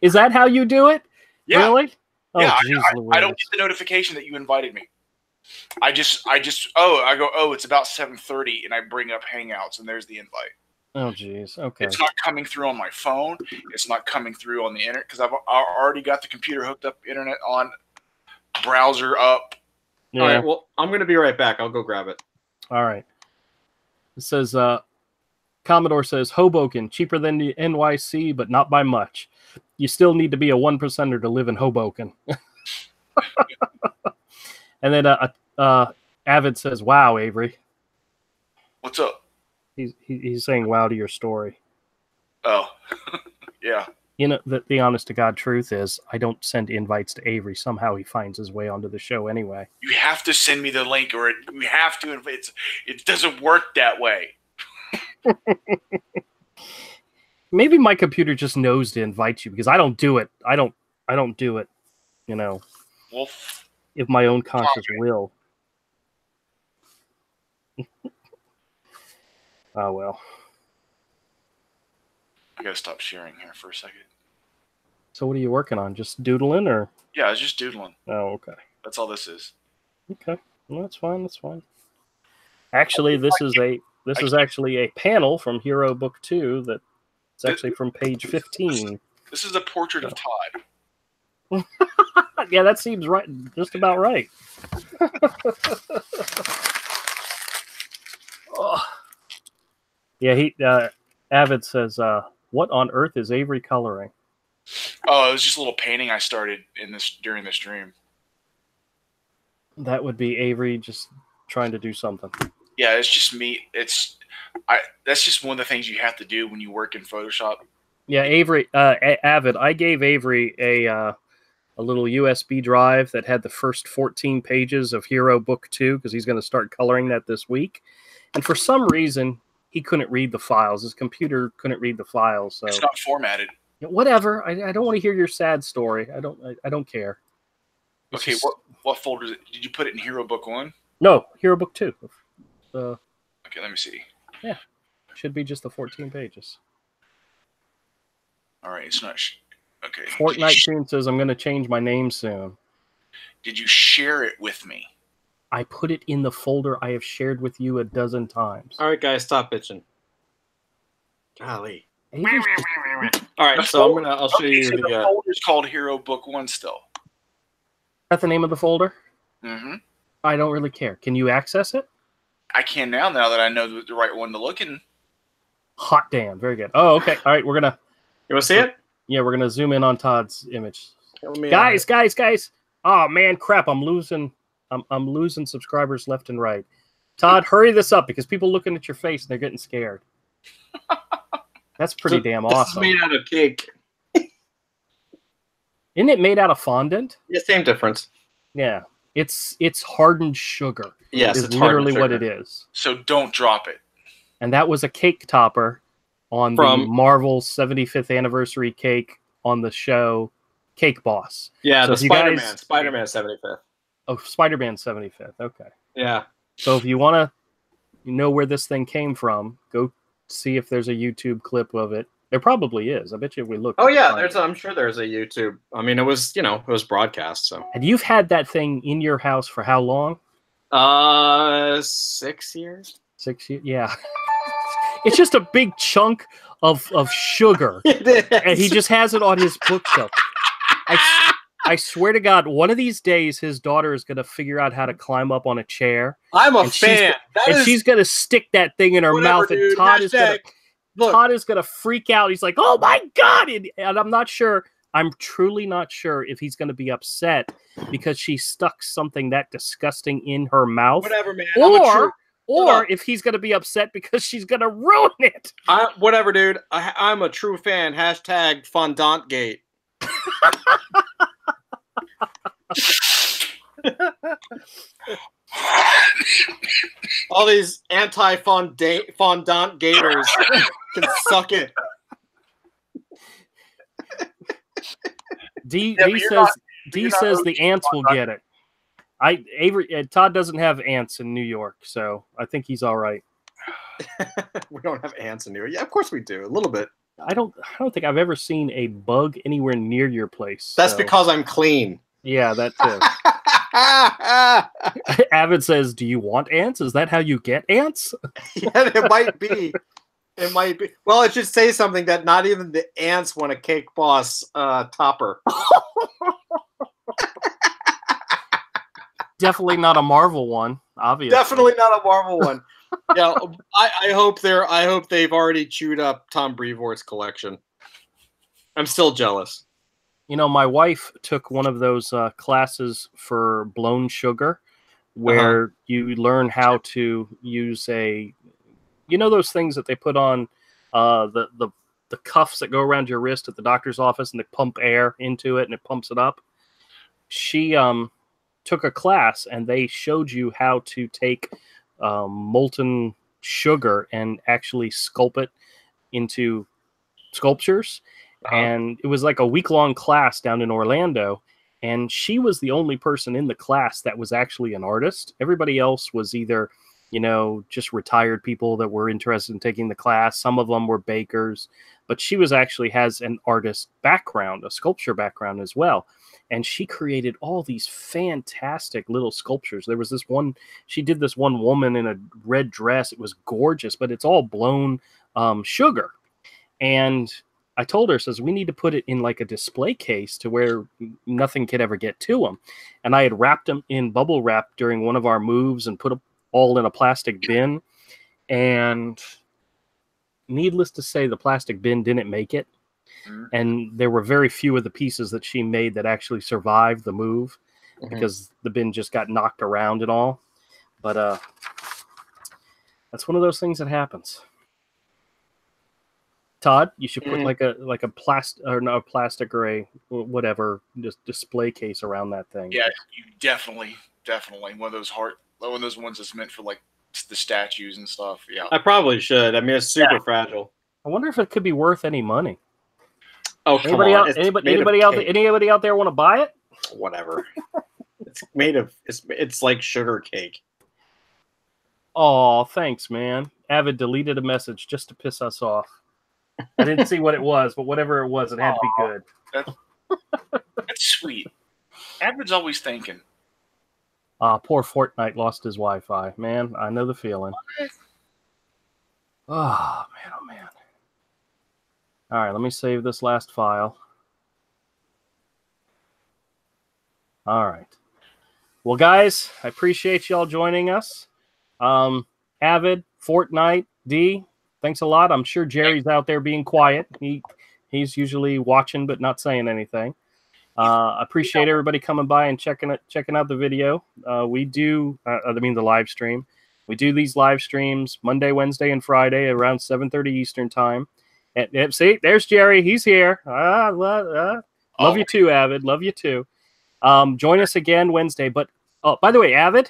A: Is that how you do it?
B: Yeah.
A: Really? Oh,
B: yeah,
A: geez,
B: I don't get the notification that you invited me. I go, it's about 7:30, and I bring up Hangouts, and there's the invite.
A: Oh, geez. Okay.
B: It's not coming through on my phone. It's not coming through on the internet because I've already got the computer hooked up, internet on, browser up.
A: Yeah.
C: All right. Well, I'm going to be right back. I'll go grab it.
A: All right. It says, Commodore says, Hoboken, cheaper than the NYC, but not by much. You still need to be a 1%er to live in Hoboken. And then Avid says, wow, Avery.
B: What's up?
A: He's saying wow to your story.
B: Oh, yeah.
A: You know, the honest to God truth is I don't send invites to Avery. Somehow he finds his way onto the show anyway.
B: You have to send me the link, or we have to. It doesn't work that way.
A: Maybe my computer just knows to invite you because I don't do it. I don't do it. You know,
B: Well,
A: of my own conscious will. Oh well.
B: I gotta stop sharing here for a second.
A: So what are you working on? Just doodling or?
B: Yeah, I was just doodling.
A: Oh, okay.
B: That's all this is.
A: Okay. Well, that's fine. That's fine. Actually, this is actually a panel from Hero Book 2 that it's actually from page 15.
B: This is a portrait of Todd.
A: Yeah, that seems right. Just about right. Oh. Yeah, Avid says, what on earth is Avery coloring?
B: Oh, it was just a little painting I started during this stream.
A: That would be Avery just trying to do something.
B: Yeah, it's just me. That's just one of the things you have to do when you work in Photoshop.
A: Yeah, Avery, Avid, I gave Avery a little USB drive that had the first 14 pages of Hero Book 2 because he's going to start coloring that this week. And for some reason, he couldn't read the files. His computer couldn't read the files. So
B: it's not formatted.
A: Whatever. I don't want to hear your sad story. I don't care. It's
B: okay,
A: just...
B: what folder is it? Did you put it in Hero Book 1?
A: No, Hero Book 2.
B: Okay, let me see.
A: Yeah, should be just the 14 pages.
B: All right, it's not. Okay.
A: Fortnite Tune says I'm going to change my name soon.
B: Did you share it with me?
A: I put it in the folder I have shared with you a dozen times.
C: All right, guys, stop bitching. Golly.
A: All
C: right, so I'll show you
B: the folder's called Hero Book 1 still.
A: That's the name of the folder?
B: Mm-hmm.
A: I don't really care. Can you access it?
B: I can now that I know the right one to look in.
A: Hot damn. Very good. Oh, okay. All right, we're going to...
C: You want to see it?
A: Yeah, we're going to zoom in on Todd's image. Guys. Oh, man, crap. I'm losing subscribers left and right. Todd, hurry this up because people looking at your face and they're getting scared. That's pretty damn awesome.
C: This is made out of cake.
A: Isn't it made out of fondant?
C: Yeah, same difference.
A: Yeah. It's hardened sugar.
C: Yes,
A: is
C: it's
A: literally
C: what
A: it is.
B: So don't drop it.
A: And that was a cake topper on the Marvel 75th anniversary cake on the show Cake Boss.
C: Yeah,
A: so
C: the Spider-Man 75th.
A: Oh, Spider-Man 75th. Okay.
C: Yeah.
A: So if you want to know where this thing came from, go see if there's a YouTube clip of it. There probably is. I bet you if we look.
C: Oh yeah, I'm sure there's a YouTube. I mean, it was broadcast. So.
A: And you've had that thing in your house for how long?
C: 6 years.
A: 6 years. Yeah. It's just a big chunk of sugar, and he just has it on his bookshelf. I swear to God, one of these days, his daughter is going to figure out how to climb up on a chair.
C: I'm a fan.
A: She's going to stick that thing in her mouth, and
C: dude,
A: Todd is going to freak out. He's like, "Oh my God!" And I'm not sure. I'm truly not sure if he's going to be upset because she stuck something that disgusting in her mouth.
C: Whatever, man.
A: Or if he's going to be upset because she's going to ruin it.
C: Whatever, dude. I'm a true fan. # FondantGate. All these anti-fondant gators can suck it.
A: D says the ants will get it. Todd doesn't have ants in New York, so I think he's all right.
C: We don't have ants in New York. Yeah, of course we do. A little bit.
A: I don't think I've ever seen a bug anywhere near your place.
C: That's because I'm clean.
A: Yeah, that too. Avid says, "Do you want ants? Is that how you get ants?"
C: Yeah, it might be. It might be. Well, it should say something that not even the ants want a Cake Boss topper.
A: Definitely not a Marvel one, obviously.
C: Definitely not a Marvel one. Yeah, I hope they've already chewed up Tom Brevoort's collection. I'm still jealous.
A: You know, my wife took one of those classes for blown sugar, where you learn how to use those things that they put on the cuffs that go around your wrist at the doctor's office, and they pump air into it and it pumps it up. She took a class, and they showed you how to take molten sugar and actually sculpt it into sculptures. And it was like a week-long class down in Orlando, and she was the only person in the class that was actually an artist. Everybody else was either, just retired people that were interested in taking the class. Some of them were bakers, but she has an artist background, a sculpture background as well. And she created all these fantastic little sculptures. There was this one, she did this one woman in a red dress. It was gorgeous, but it's all blown sugar. And I told her, says, we need to put it in like a display case to where nothing could ever get to them. And I had wrapped them in bubble wrap during one of our moves and put them all in a plastic bin. And needless to say, the plastic bin didn't make it. And there were very few of the pieces that she made that actually survived the move because the bin just got knocked around and all. But that's one of those things that happens. Todd, you should put like a plastic or a whatever just display case around that thing.
B: Yeah, you definitely one of those ones that's meant for like the statues and stuff. Yeah,
C: I probably should. I mean, it's super fragile.
A: I wonder if it could be worth any money.
C: Oh,
A: anybody out there want to buy it?
C: Whatever. It's made of it's like sugar cake.
A: Oh, thanks, man. Avid deleted a message just to piss us off. I didn't see what it was, but whatever it was, it had to be good.
B: That's sweet. Avid's always thinking.
A: Poor Fortnite lost his Wi-Fi. Man, I know the feeling. Oh, man. All right, let me save this last file. All right. Well, guys, I appreciate y'all joining us. Avid, Fortnite, D, thanks a lot. I'm sure Jerry's out there being quiet. He's usually watching but not saying anything. I appreciate everybody coming by and checking out the video. We do, the live stream. We do these live streams Monday, Wednesday, and Friday around 7:30 Eastern time. And see, there's Jerry. He's here. Love you too, Avid. Love you too. Join us again Wednesday. But by the way, Avid,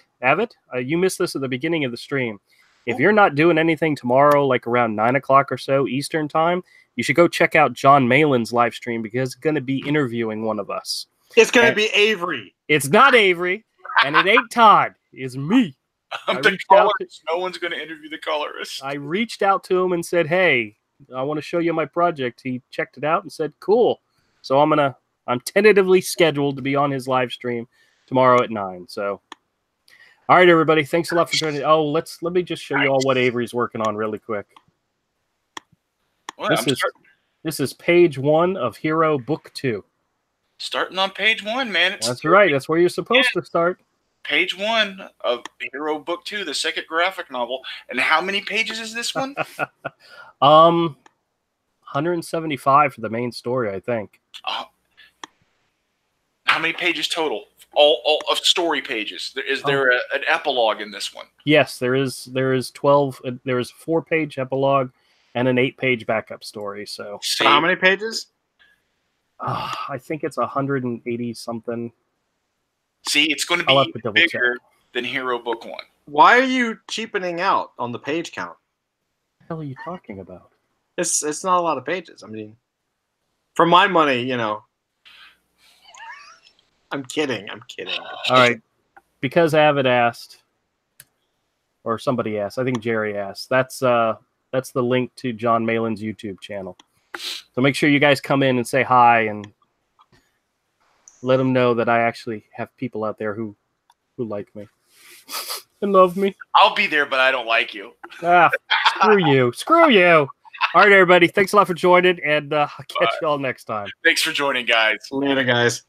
A: you missed this at the beginning of the stream. If you're not doing anything tomorrow, like around 9 o'clock or so Eastern time, you should go check out John Malin's live stream because it's going to be interviewing one of us.
C: It's going to be Avery.
A: It's not Avery, and it ain't Todd. It's me.
B: The colorist. No one's going to interview the colorist.
A: I reached out to him and said, hey, I want to show you my project. He checked it out and said, cool. So I'm tentatively scheduled to be on his live stream tomorrow at 9. So, all right, everybody. Thanks a lot for joining. Oh, let me just show you all what Avery's working on really quick.
B: Well,
A: this is page 1 of Hero Book 2.
B: Starting on page 1, man.
A: That's right. That's where you're supposed to start.
B: Page 1 of Hero Book 2, the second graphic novel. And how many pages is this one?
A: 175 for the main story, I think.
B: How many pages total? All of story pages. Is there an epilogue in this one?
A: Yes, there is 12. There is a 4-page epilogue and an 8-page backup story. So
C: how many pages?
A: I think it's 180 something.
B: See, it's going to be bigger than Hero Book 1.
C: Why are you cheapening out on the page count?
A: What the hell are you talking about?
C: It's not a lot of pages. I mean, for my money, I'm kidding. I'm kidding.
A: All right. Because Avid asked, or somebody asked, I think Jerry asked, that's the link to John Malin's YouTube channel. So make sure you guys come in and say hi and let them know that I actually have people out there who like me and love me.
B: I'll be there, but I don't like you.
A: Screw you. Screw you. All right, everybody. Thanks a lot for joining, and I'll catch you all next time.
B: Thanks for joining, guys.
C: Later, guys.